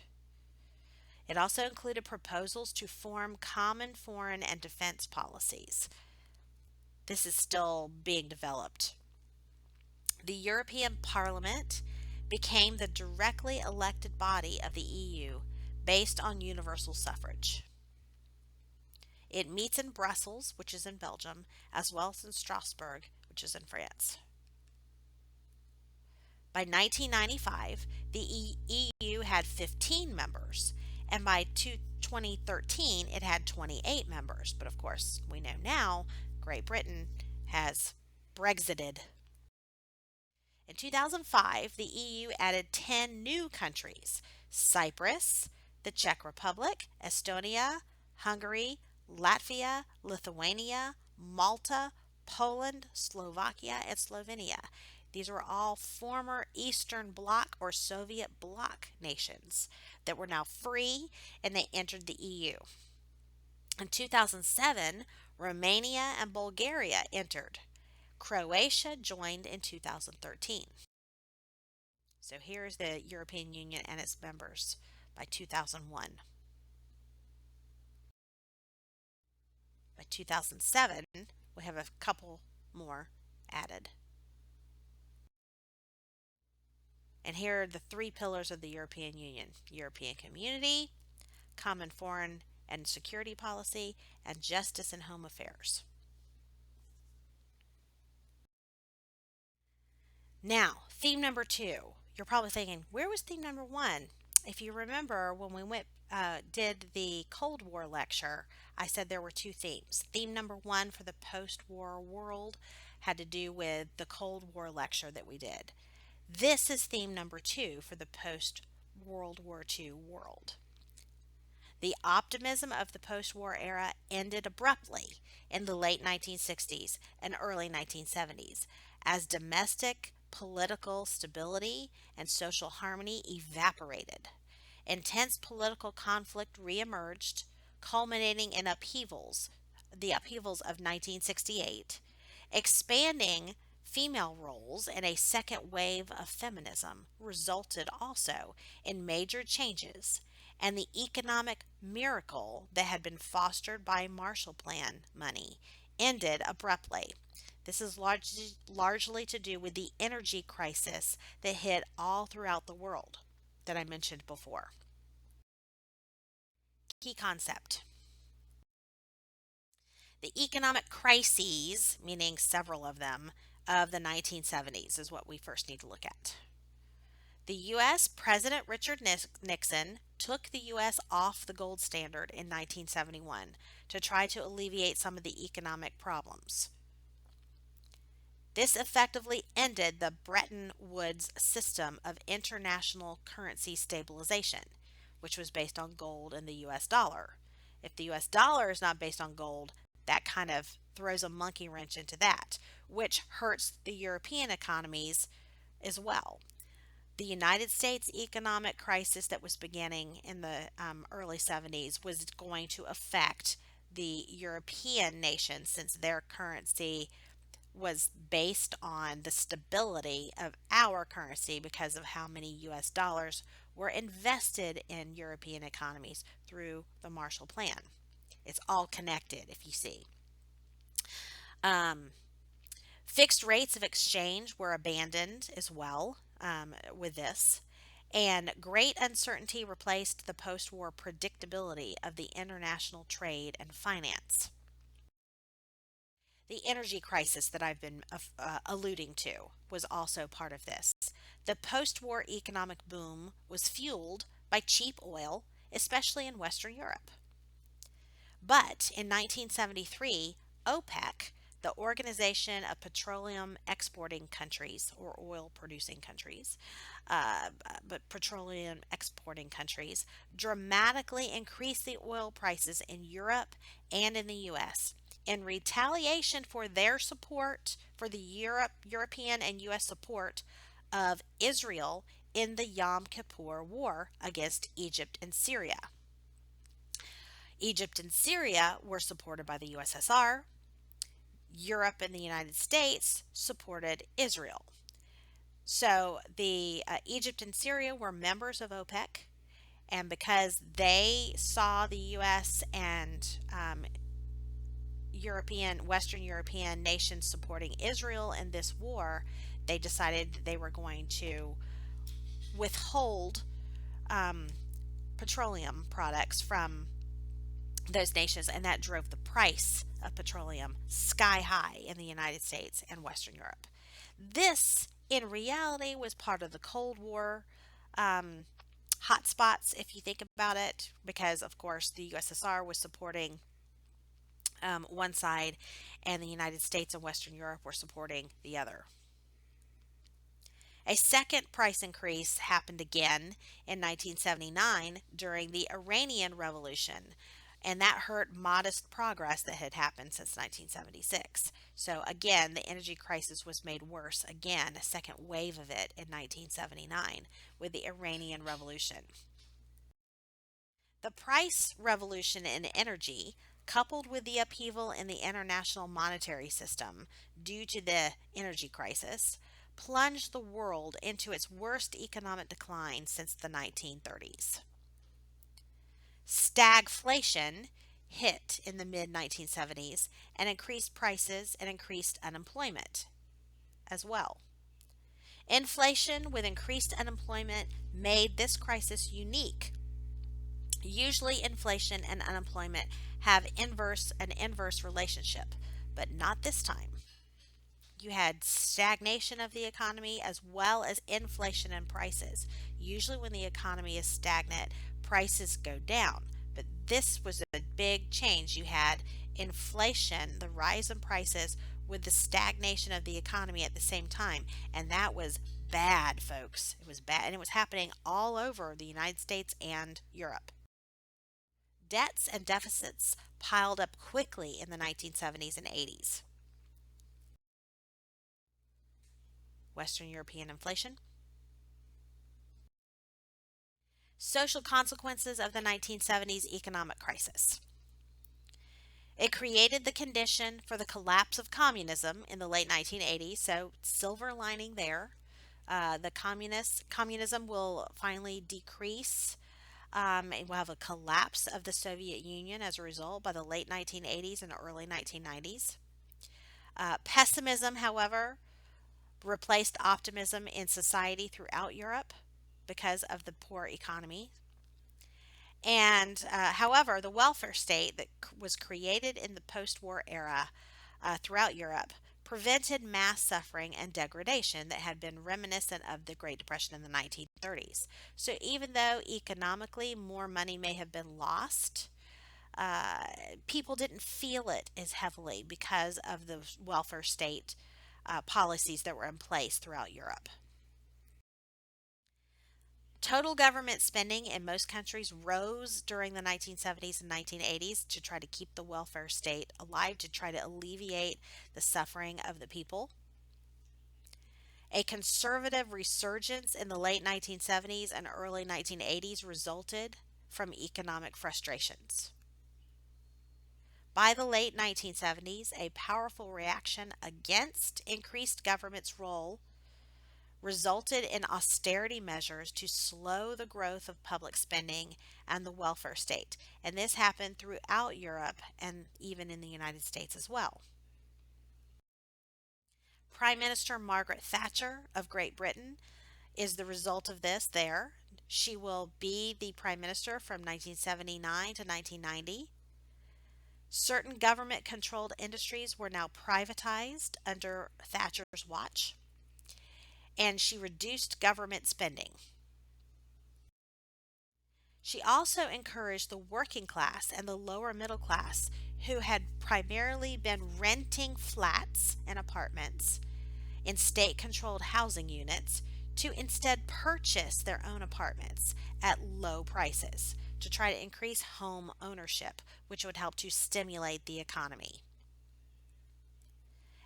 Speaker 1: It also included proposals to form common foreign and defense policies. This is still being developed. The European Parliament became the directly elected body of the EU based on universal suffrage. It meets in Brussels, which is in Belgium, as well as in Strasbourg, which is in France. By 1995, the EU had 15 members, and by 2013, it had 28 members. But of course, we know now Great Britain has Brexited. In 2005, the EU added 10 new countries: Cyprus, the Czech Republic, Estonia, Hungary, Latvia, Lithuania, Malta, Poland, Slovakia, and Slovenia. These were all former Eastern Bloc or Soviet bloc nations that were now free, and they entered the EU. In 2007, Romania and Bulgaria entered. Croatia joined in 2013. So here's the European Union and its members by 2001. By 2007, we have a couple more added. And here are the three pillars of the European Union: European Community, Common Foreign and Security Policy, and Justice and Home Affairs. Now, theme number 2. You're probably thinking, where was theme number 1? If you remember, when we did the Cold War lecture, I said there were 2 themes. Theme number 1 for the post-war world had to do with the Cold War lecture that we did. This is theme number 2 for the post-World War II world. The optimism of the post-war era ended abruptly in the late 1960s and early 1970s as domestic political stability and social harmony evaporated. Intense political conflict reemerged, culminating in upheavals the upheavals of 1968, expanding female roles and a second wave of feminism resulted also in major changes, and the economic miracle that had been fostered by Marshall Plan money ended abruptly. This is largely to do with the energy crisis that hit all throughout the world that I mentioned before. Key concept: the economic crises, meaning several of them, of the 1970s is what we first need to look at. The U.S. President Richard Nixon took the U.S. off the gold standard in 1971 to try to alleviate some of the economic problems. This effectively ended the Bretton Woods system of international currency stabilization, which was based on gold and the US dollar. If the US dollar is not based on gold, that kind of throws a monkey wrench into that, which hurts the European economies as well. The United States economic crisis that was beginning in the early 70s was going to affect the European nations since their currency was based on the stability of our currency because of how many US dollars were invested in European economies through the Marshall Plan. It's all connected, if you see. Um, Fixed rates of exchange were abandoned as well with this. And great uncertainty replaced the post war predictability of the international trade and finance. The energy crisis that I've been alluding to was also part of this. The post war economic boom was fueled by cheap oil, especially in Western Europe. But in 1973, OPEC, the Organization of Petroleum Exporting Countries, or oil producing countries, but petroleum exporting countries, dramatically increased the oil prices in Europe and in the US. In retaliation for their support for the European and US support of Israel in the Yom Kippur War against Egypt and Syria. Egypt and Syria were supported by the USSR. Europe and the United States supported Israel. So the Egypt and Syria were members of OPEC, and because they saw the U.S. and Western European nations supporting Israel in this war, they decided that they were going to withhold um, petroleum products from those nations, and that drove the price of petroleum sky high in the United States and Western Europe. This, in reality, was part of the Cold War um, hotspots, if you think about it, because, of course, the USSR was supporting one side, and the United States and Western Europe were supporting the other. A second price increase happened again in 1979 during the Iranian Revolution, and that hurt modest progress that had happened since 1976. So, again, the energy crisis was made worse again, a second wave of it in 1979 with the Iranian Revolution. The price revolution in energy, coupled with the upheaval in the international monetary system due to the energy crisis, plunged the world into its worst economic decline since the 1930s. Stagflation hit in the mid 1970s and increased prices and increased unemployment as well. Inflation with increased unemployment made this crisis unique. Usually, inflation and unemployment have an inverse relationship, but not this time. You had stagnation of the economy as well as inflation and prices. Usually, when the economy is stagnant, prices go down. But this was a big change. You had inflation, the rise in prices, with the stagnation of the economy at the same time. And that was bad, folks. It was bad. And it was happening all over the United States and Europe. Debts and deficits piled up quickly in the 1970s and 80s. Western European inflation. Social consequences of the 1970s economic crisis. It created the condition for the collapse of communism in the late 1980s. So, silver lining there. The communism will finally decrease, and we'll have a collapse of the Soviet Union as a result by the late 1980s and early 1990s. Pessimism, however, replaced optimism in society throughout Europe because of the poor economy. And however, the welfare state that was created in the post war era throughout Europe prevented mass suffering and degradation that had been reminiscent of the Great Depression in the 1930s. So, even though economically more money may have been lost, uh, people didn't feel it as heavily because of the welfare state policies that were in place throughout Europe. Total government spending in most countries rose during the 1970s and 1980s to try to keep the welfare state alive, to try to alleviate the suffering of the people. A conservative resurgence in the late 1970s and early 1980s resulted from economic frustrations. By the late 1970s, a powerful reaction against increased government's role resulted in austerity measures to slow the growth of public spending and the welfare state. And this happened throughout Europe and even in the United States as well. Prime Minister Margaret Thatcher of Great Britain is the result of this there. She will be the prime minister from 1979 to 1990. Certain government controlled industries were now privatized under Thatcher's watch, and she reduced government spending. She also encouraged the working class and the lower middle class, who had primarily been renting flats and apartments in state controlled housing units, to instead purchase their own apartments at low prices to try to increase home ownership, which would help to stimulate the economy.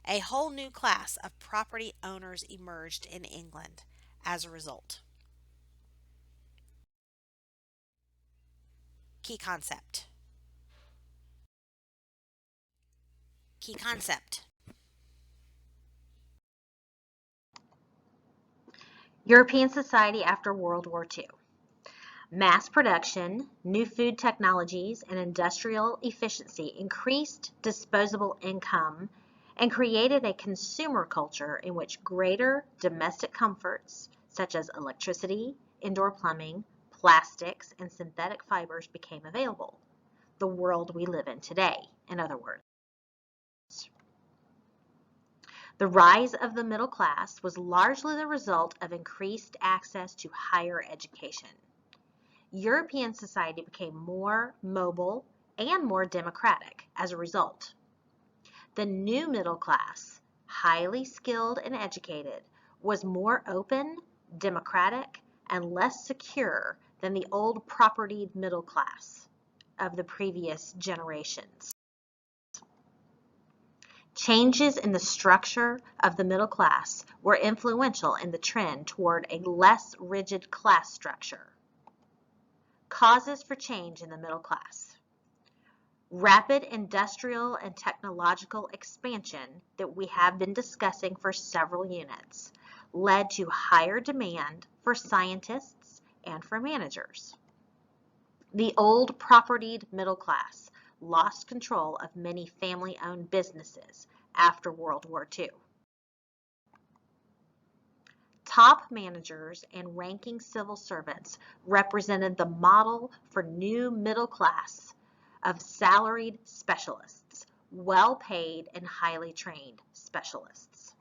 Speaker 1: A whole new class of property owners emerged in England as a result. Key concept. Key concept.
Speaker 2: European society after World War II. Mass production, new food technologies, and industrial efficiency increased disposable income and created a consumer culture in which greater domestic comforts such as electricity, indoor plumbing, plastics, and synthetic fibers became available. The world we live in today, in other words. The rise of the middle class was largely the result of increased access to higher education. European society became more mobile and more democratic as a result. The new middle class, highly skilled and educated, was more open, democratic, and less secure than the old propertied middle class of the previous generations. Changes in the structure of the middle class were influential in the trend toward a less rigid class structure. Causes for change in the middle class. Rapid industrial and technological expansion that we have been discussing for several units led to higher demand for scientists and for managers. The old propertied middle class lost control of many family-owned businesses after World War II. Top managers and ranking civil servants represented the model for new middle class of salaried specialists, well-paid and highly trained specialists.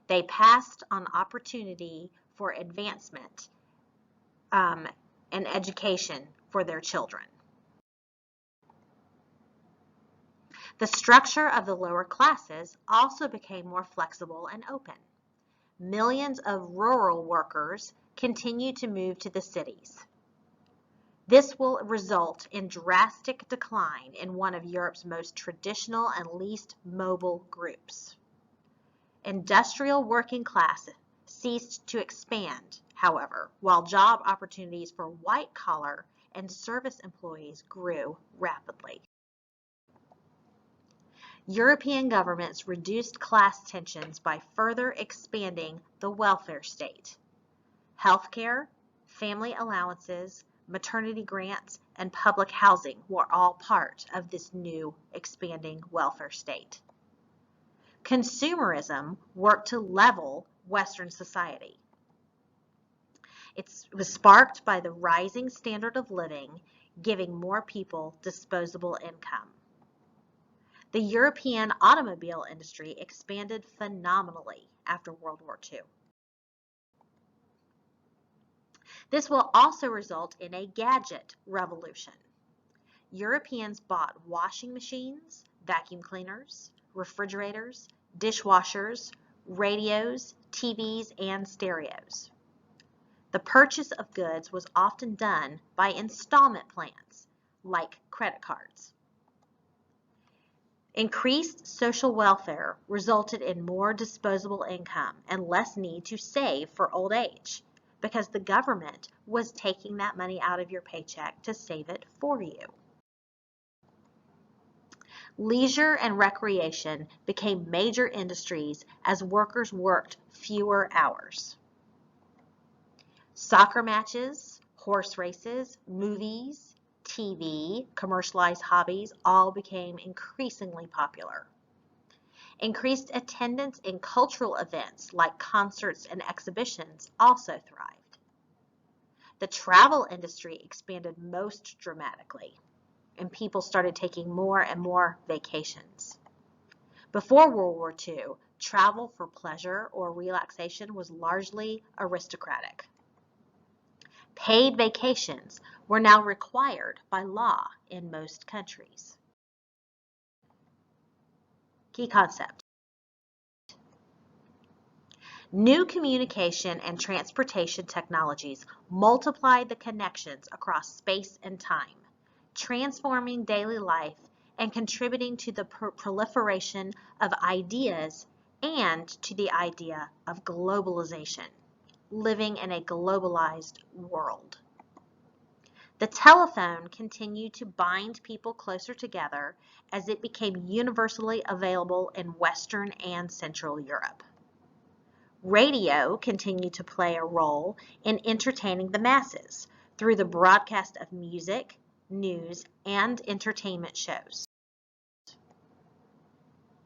Speaker 2: They passed on opportunity for advancement and education for their children. The structure of the lower classes also became more flexible and open. Millions of rural workers continue to move to the cities. This will result in drastic decline in one of Europe's most traditional and least mobile groups. Industrial working class ceased to expand, however, while job opportunities for white-collar and service employees grew rapidly. European governments reduced class tensions by further expanding the welfare state. Healthcare, family allowances, maternity grants, and public housing were all part of this new expanding welfare state. Consumerism worked to level Western society. It was sparked by the rising standard of living, giving more people disposable income. The European automobile industry expanded phenomenally after World War II. This will also result in a gadget revolution. Europeans bought washing machines, vacuum cleaners, refrigerators, dishwashers, radios, TVs, and stereos. The purchase of goods was often done by installment plans, like credit cards. Increased social welfare resulted in more disposable income and less need to save for old age, because the government was taking that money out of your paycheck to save it for you. Leisure and recreation became major industries as workers worked fewer hours. Soccer matches, horse races, movies, TV, commercialized hobbies all became increasingly popular. Increased attendance in cultural events like concerts and exhibitions also thrived. The travel industry expanded most dramatically, and people started taking more and more vacations. Before World War II, travel for pleasure or relaxation was largely aristocratic. Paid vacations were now required by law in most countries. Key concept. New communication and transportation technologies multiplied the connections across space and time, transforming daily life and contributing to the proliferation of ideas and to the idea of globalization, living in a globalized world. The telephone continued to bind people closer together as it became universally available in Western and Central Europe. Radio continued to play a role in entertaining the masses through the broadcast of music, news, and entertainment shows.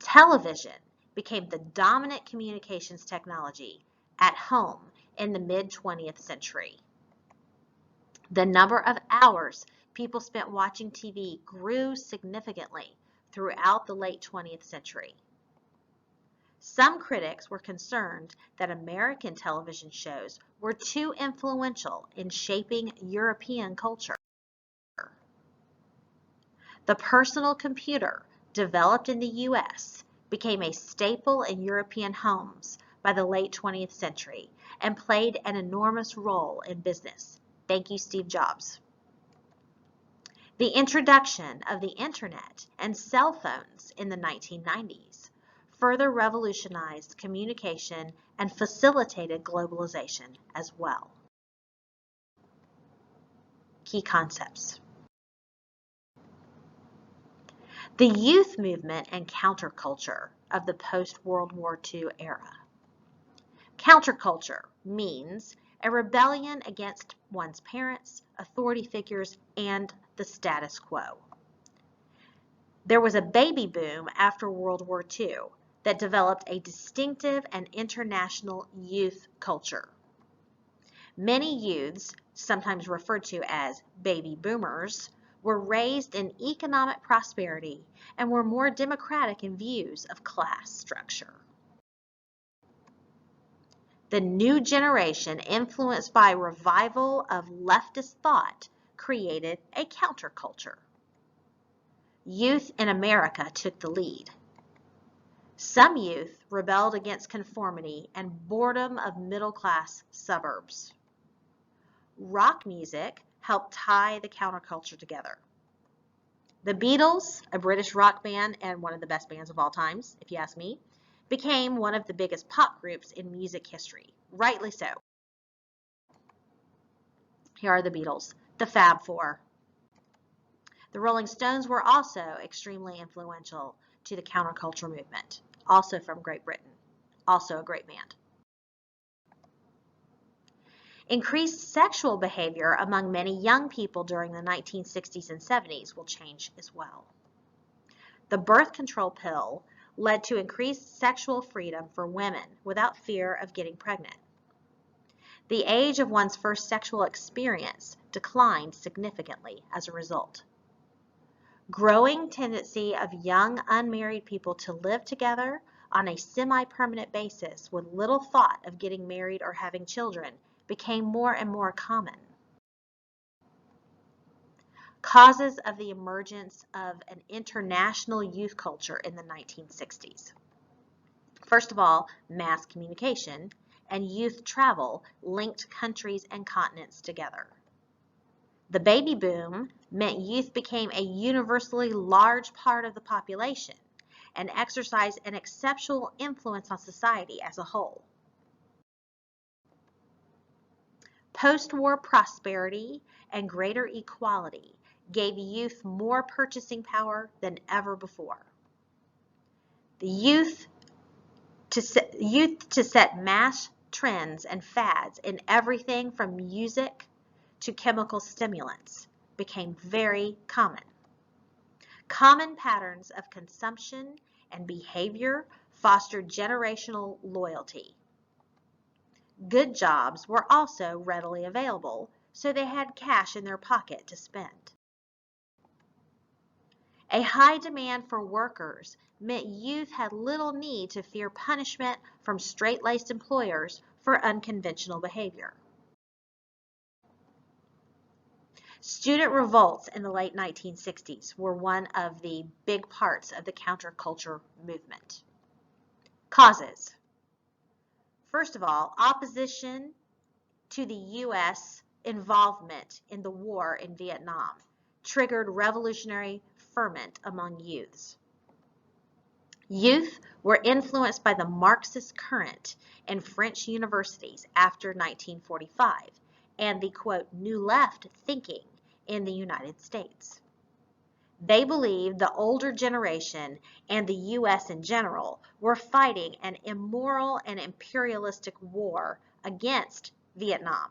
Speaker 2: Television became the dominant communications technology at home in the mid-20th century. The number of hours people spent watching TV grew significantly throughout the late 20th century. Some critics were concerned that American television shows were too influential in shaping European culture. The personal computer, developed in the US, became a staple in European homes by the late 20th century and played an enormous role in business. Thank you, Steve Jobs. The introduction of the internet and cell phones in the 1990s further revolutionized communication and facilitated globalization as well. Key concepts. The youth movement and counterculture of the post-World War II era. Counterculture means a rebellion against one's parents, authority figures, and the status quo. There was a baby boom after World War II that developed a distinctive and international youth culture. Many youths, sometimes referred to as baby boomers, were raised in economic prosperity and were more democratic in views of class structure. The new generation, influenced by revival of leftist thought, created a counterculture. Youth in America took the lead. Some youth rebelled against conformity and boredom of middle-class suburbs. Rock music helped tie the counterculture together. The Beatles, a British rock band and one of the best bands of all times, if you ask me, became one of the biggest pop groups in music history, rightly so. Here are the Beatles, the Fab Four. The Rolling Stones were also extremely influential. to the counterculture movement, also from Great Britain, also a great man. Increased sexual behavior among many young people during the 1960s and 70s will change as well. The birth control pill led to increased sexual freedom for women without fear of getting pregnant. The age of one's first sexual experience declined significantly as a result. Growing tendency of young unmarried people to live together on a semi-permanent basis with little thought of getting married or having children became more and more common. Causes of the emergence of an international youth culture in the 1960s. First of all, mass communication and youth travel linked countries and continents together. The baby boom meant youth became a universally large part of the population and exercised an exceptional influence on society as a whole. Post-war prosperity and greater equality gave youth more purchasing power than ever before. The youth to set mass trends and fads in everything from music to chemical stimulants became very common. Common patterns of consumption and behavior fostered generational loyalty. Good jobs were also readily available, so they had cash in their pocket to spend. A high demand for workers meant youth had little need to fear punishment from straight-laced employers for unconventional behavior. Student revolts in the late 1960s were one of the big parts of the counterculture movement. Causes. First of all, opposition to the U.S. involvement in the war in Vietnam triggered revolutionary ferment among youths. Youth were influenced by the Marxist current in French universities after 1945 and the, quote, New Left thinking in the United States. They believed the older generation and the U.S. in general were fighting an immoral and imperialistic war against Vietnam.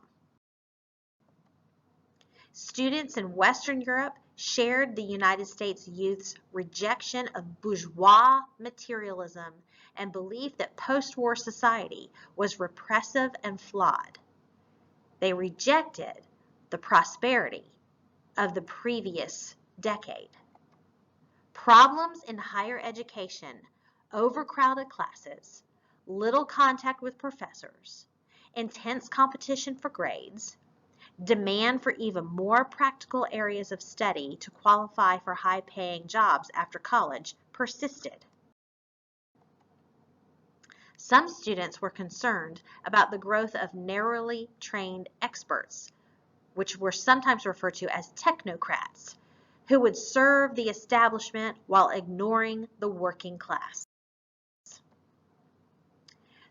Speaker 2: Students in Western Europe shared the United States youth's rejection of bourgeois materialism and belief that post-war society was repressive and flawed. They rejected the prosperity of the previous decade. Problems in higher education, overcrowded classes, little contact with professors, intense competition for grades, demand for even more practical areas of study to qualify for high-paying jobs after college persisted. Some students were concerned about the growth of narrowly trained experts, which were sometimes referred to as technocrats, who would serve the establishment while ignoring the working class.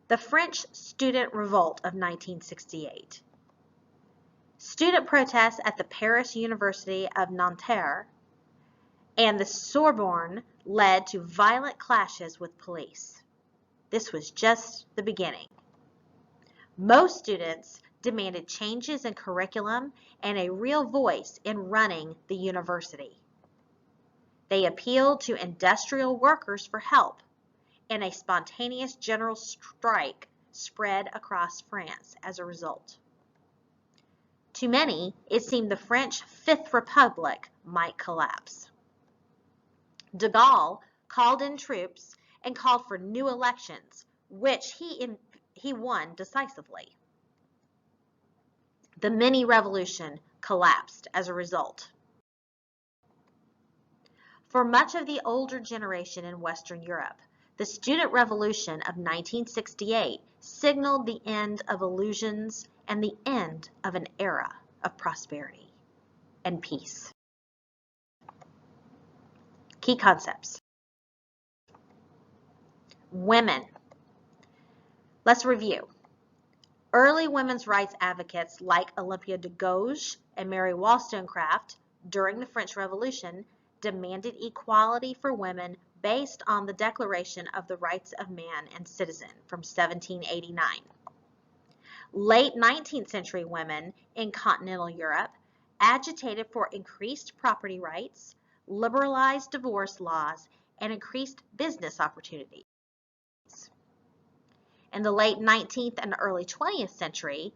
Speaker 2: The French Student Revolt of 1968. Student protests at the Paris University of Nanterre and the Sorbonne led to violent clashes with police. This was just the beginning. Most students demanded changes in curriculum and a real voice in running the university. They appealed to industrial workers for help, and a spontaneous general strike spread across France as a result. To many, it seemed the French Fifth Republic might collapse. De Gaulle called in troops and called for new elections, which he won decisively. The mini-revolution collapsed as a result. For much of the older generation in Western Europe, the Student Revolution of 1968 signaled the end of illusions and the end of an era of prosperity and peace. Key concepts. Women. Let's review. Early women's rights advocates like Olympia de Gouges and Mary Wollstonecraft during the French Revolution demanded equality for women based on the Declaration of the Rights of Man and Citizen from 1789. Late 19th century women in continental Europe agitated for increased property rights, liberalized divorce laws, and increased business opportunities. In the late 19th and early 20th century,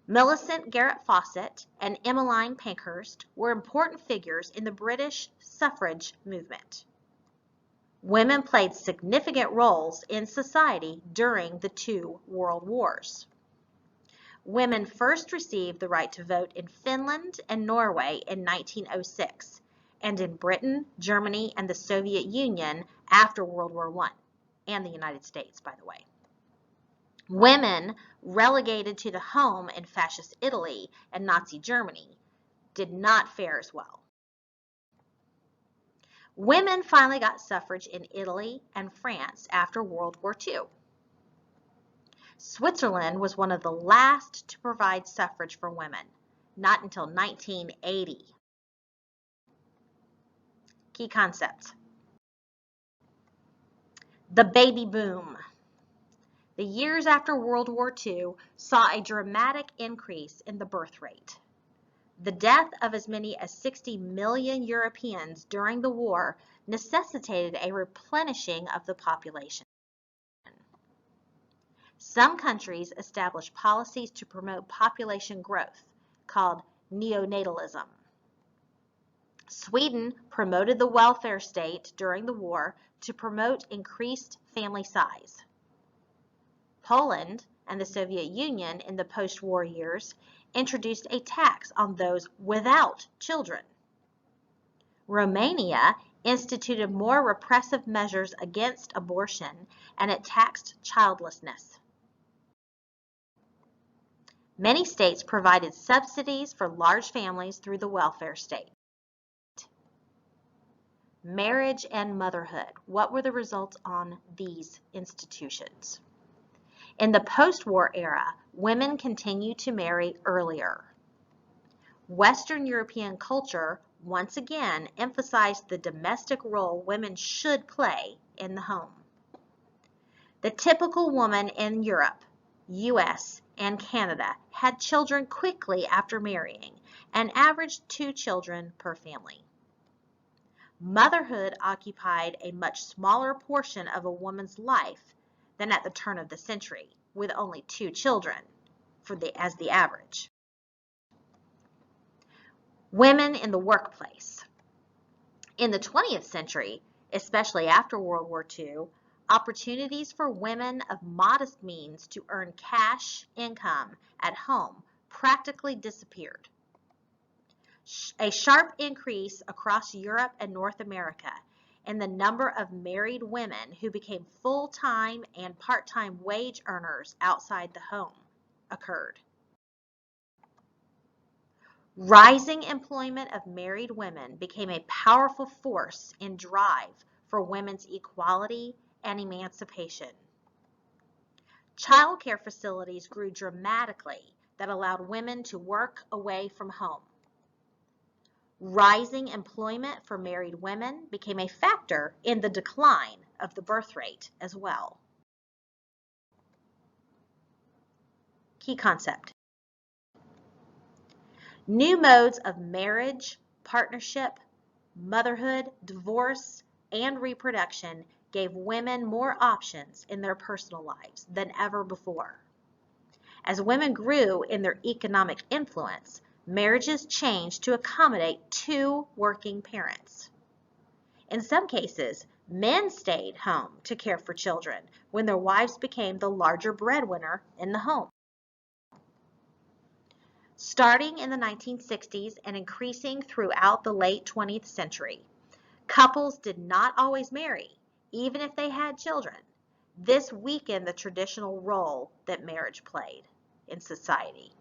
Speaker 2: Millicent Garrett Fawcett and Emmeline Pankhurst were important figures in the British suffrage movement. Women played significant roles in society during the two world wars. Women first received the right to vote in Finland and Norway in 1906, and in Britain, Germany, and the Soviet Union after World War I, and the United States, by the way. Women relegated to the home in fascist Italy and Nazi Germany did not fare as well. Women finally got suffrage in Italy and France after World War II. Switzerland was one of the last to provide suffrage for women, not until 1980. Key concepts. The baby boom. The years after World War II saw a dramatic increase in the birth rate. The death of as many as 60 million Europeans during the war necessitated a replenishing of the population. Some countries established policies to promote population growth, called neonatalism. Sweden promoted the welfare state during the war to promote increased family size. Poland and the Soviet Union in the post-war years introduced a tax on those without children. Romania instituted more repressive measures against abortion, and it taxed childlessness. Many states provided subsidies for large families through the welfare state. Marriage and motherhood. What were the results on these institutions? In the post-war era, women continued to marry earlier. Western European culture once again emphasized the domestic role women should play in the home. The typical woman in Europe, US, and Canada had children quickly after marrying and averaged 2 children per family. Motherhood occupied a much smaller portion of a woman's life than at the turn of the century, with only 2 children as the average. Women in the workplace. In the 20th century, especially after World War II, opportunities for women of modest means to earn cash income at home practically disappeared. A sharp increase across Europe and North America in the number of married women who became full-time and part-time wage earners outside the home occurred. Rising employment of married women became a powerful force in drive for women's equality and emancipation. Child care facilities grew dramatically that allowed women to work away from home. Rising employment for married women became a factor in the decline of the birth rate as well. Key concept. New modes of marriage, partnership, motherhood, divorce, and reproduction gave women more options in their personal lives than ever before. As women grew in their economic influence, marriages changed to accommodate 2 working parents. In some cases, men stayed home to care for children when their wives became the larger breadwinner in the home. Starting in the 1960s and increasing throughout the late 20th century, couples did not always marry, even if they had children. This weakened the traditional role that marriage played in society.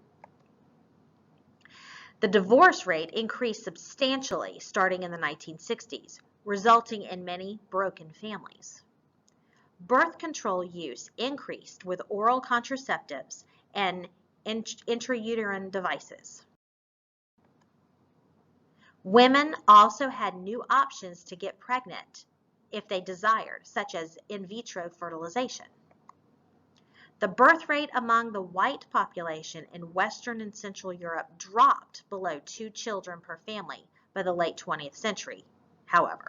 Speaker 2: The divorce rate increased substantially starting in the 1960s, resulting in many broken families. Birth control use increased with oral contraceptives and intrauterine devices. Women also had new options to get pregnant if they desired, such as in vitro fertilization. The birth rate among the white population in Western and Central Europe dropped below 2 children per family by the late 20th century, however.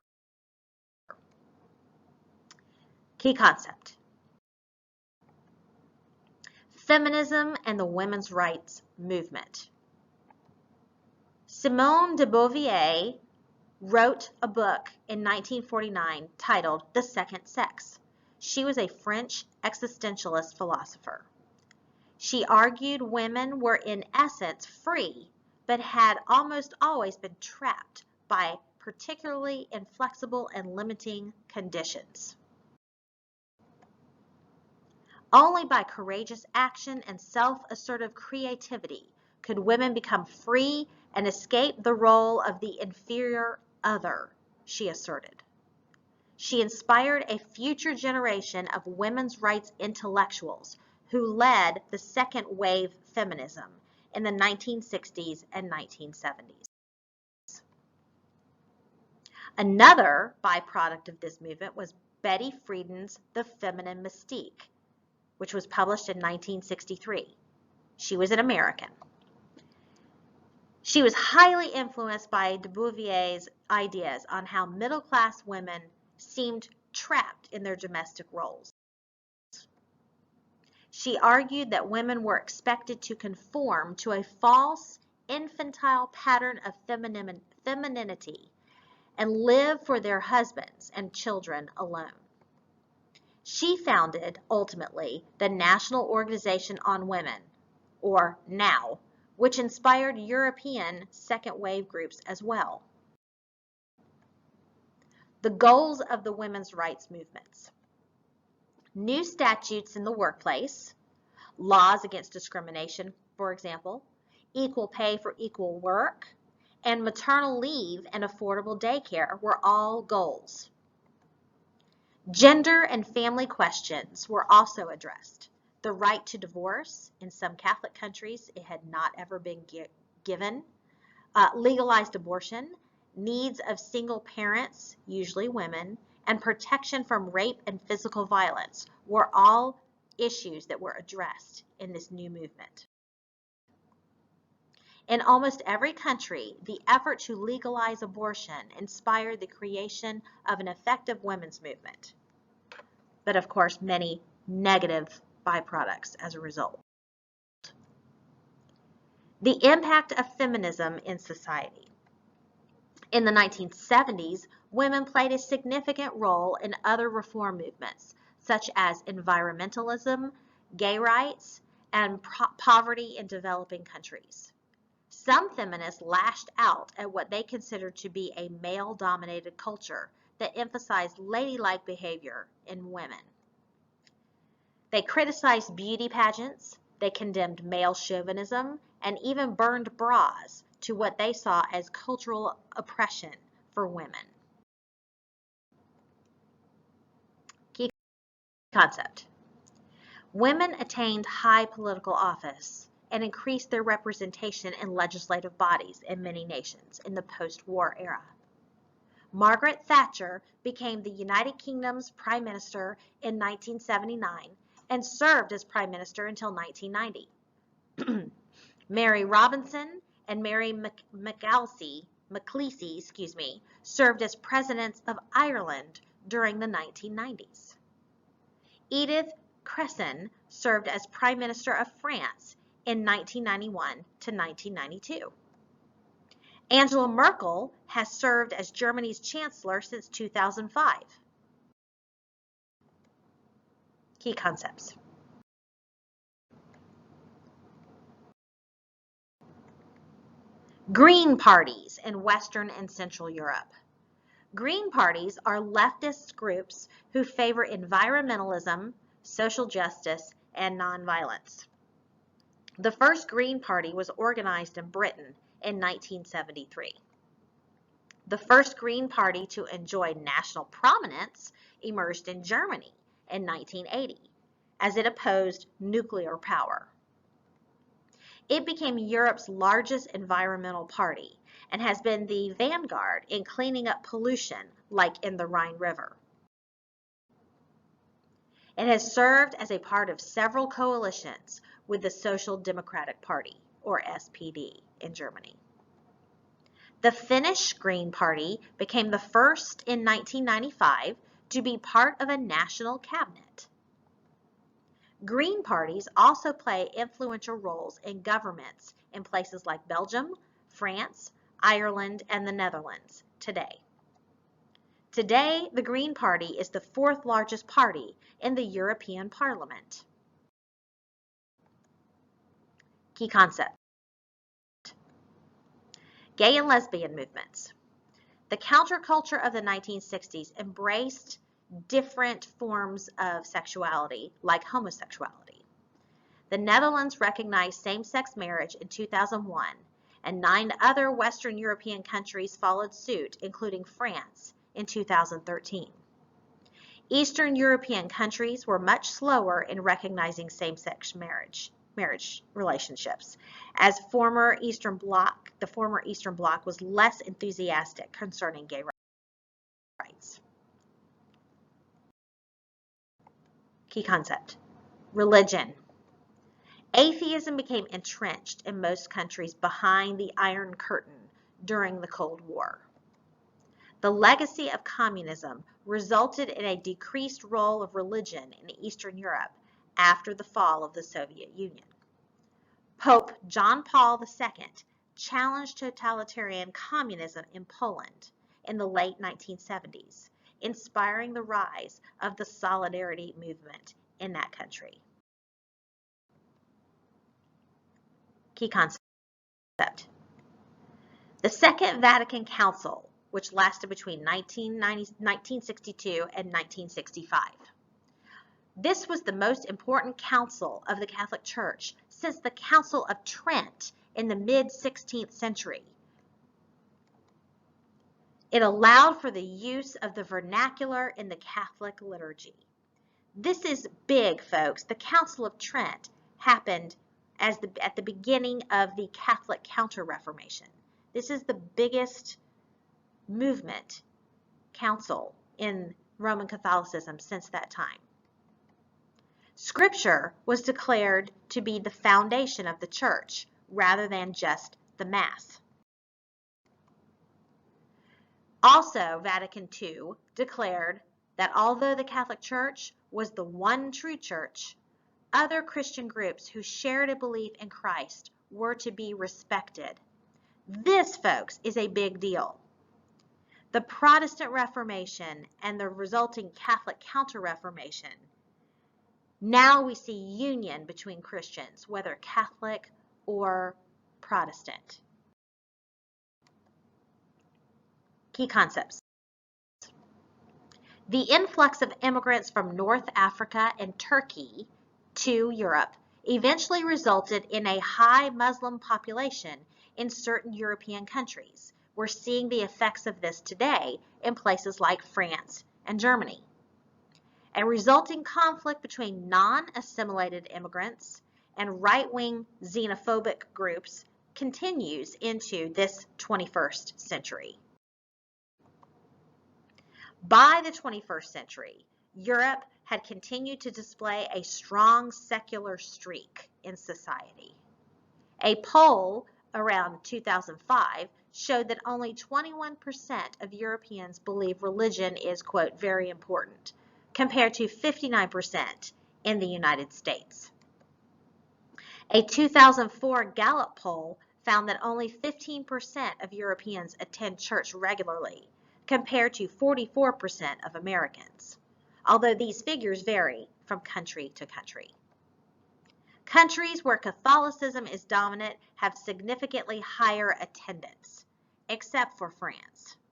Speaker 2: Key concept: feminism and the women's rights movement. Simone de Beauvoir wrote a book in 1949 titled The Second Sex. She was a French existentialist philosopher. She argued women were in essence free, but had almost always been trapped by particularly inflexible and limiting conditions. Only by courageous action and self-assertive creativity could women become free and escape the role of the inferior other, she asserted. She inspired a future generation of women's rights intellectuals who led the second wave feminism in the 1960s and 1970s. Another byproduct of this movement was Betty Frieden's The Feminine Mystique, which was published in 1963. She was an American. She was highly influenced by de Beauvoir's ideas on how middle-class women seemed trapped in their domestic roles. She argued that women were expected to conform to a false, infantile pattern of femininity and live for their husbands and children alone. She founded, ultimately, the National Organization on Women, or NOW, which inspired European second-wave groups as well. The goals of the women's rights movements: new statutes in the workplace, laws against discrimination, for example, equal pay for equal work, and maternal leave and affordable daycare were all goals. Gender and family questions were also addressed. The right to divorce, in some Catholic countries it had not ever been given, legalized abortion, needs of single parents, usually women, and protection from rape and physical violence were all issues that were addressed in this new movement. In almost every country, the effort to legalize abortion inspired the creation of an effective women's movement, but of course many negative byproducts as a result. The impact of feminism in society. In the 1970s, women played a significant role in other reform movements, such as environmentalism, gay rights, and poverty in developing countries. Some feminists lashed out at what they considered to be a male-dominated culture that emphasized ladylike behavior in women. They criticized beauty pageants, they condemned male chauvinism, and even burned bras to what they saw as cultural oppression for women. Key concept: women attained high political office and increased their representation in legislative bodies in many nations in the post-war era. Margaret Thatcher became the United Kingdom's Prime Minister in 1979 and served as Prime Minister until 1990. Mary Robinson and Mary McAleese served as Presidents of Ireland during the 1990s. Edith Cresson served as Prime Minister of France in 1991 to 1992. Angela Merkel has served as Germany's Chancellor since 2005. Key concepts: Green parties in Western and Central Europe. Green parties are leftist groups who favor environmentalism, social justice, and nonviolence. The first Green Party was organized in Britain in 1973. The first Green Party to enjoy national prominence emerged in Germany in 1980, as it opposed nuclear power. It became Europe's largest environmental party and has been the vanguard in cleaning up pollution like in the Rhine River. It has served as a part of several coalitions with the Social Democratic Party, or SPD, in Germany. The Finnish Green Party became the first in 1995 to be part of a national cabinet. Green parties also play influential roles in governments in places like Belgium, France, Ireland, and the Netherlands today. Today, the Green Party is the fourth largest party in the European Parliament. Key concept. Gay and lesbian movements. The counterculture of the 1960s embraced different forms of sexuality, like homosexuality. The Netherlands recognized same-sex marriage in 2001, and 9 other Western European countries followed suit, including France, in 2013. Eastern European countries were much slower in recognizing same-sex marriage relationships, as the former Eastern Bloc was less enthusiastic concerning gay rights. Key concept. Religion. Atheism became entrenched in most countries behind the Iron Curtain during the Cold War. The legacy of communism resulted in a decreased role of religion in Eastern Europe after the fall of the Soviet Union. Pope John Paul II challenged totalitarian communism in Poland in the late 1970s, inspiring the rise of the Solidarity movement in that country. Key concept. The Second Vatican Council, which lasted between 1962 and 1965. This was the most important council of the Catholic Church since the Council of Trent in the mid-16th century. It allowed for the use of the vernacular in the Catholic liturgy. This is big, folks. The Council of Trent happened at the beginning of the Catholic Counter-Reformation. This is the biggest movement, council, in Roman Catholicism since that time. Scripture was declared to be the foundation of the church rather than just the Mass. Also, Vatican II declared that although the Catholic Church was the one true church, other Christian groups who shared a belief in Christ were to be respected. This, folks, is a big deal. The Protestant Reformation and the resulting Catholic Counter-Reformation, now we see union between Christians, whether Catholic or Protestant. Key concepts. The influx of immigrants from North Africa and Turkey to Europe eventually resulted in a high Muslim population in certain European countries. We're seeing the effects of this today in places like France and Germany. A resulting conflict between non-assimilated immigrants and right-wing xenophobic groups continues into this 21st century. By the 21st century, Europe had continued to display a strong secular streak in society. A poll around 2005 showed that only 21% of Europeans believe religion is, quote, very important, compared to 59% in the United States. A 2004 Gallup poll found that only 15% of Europeans attend church regularly, compared to 44% of Americans, although these figures vary from country to country. Countries where Catholicism is dominant have significantly higher attendance, except for France.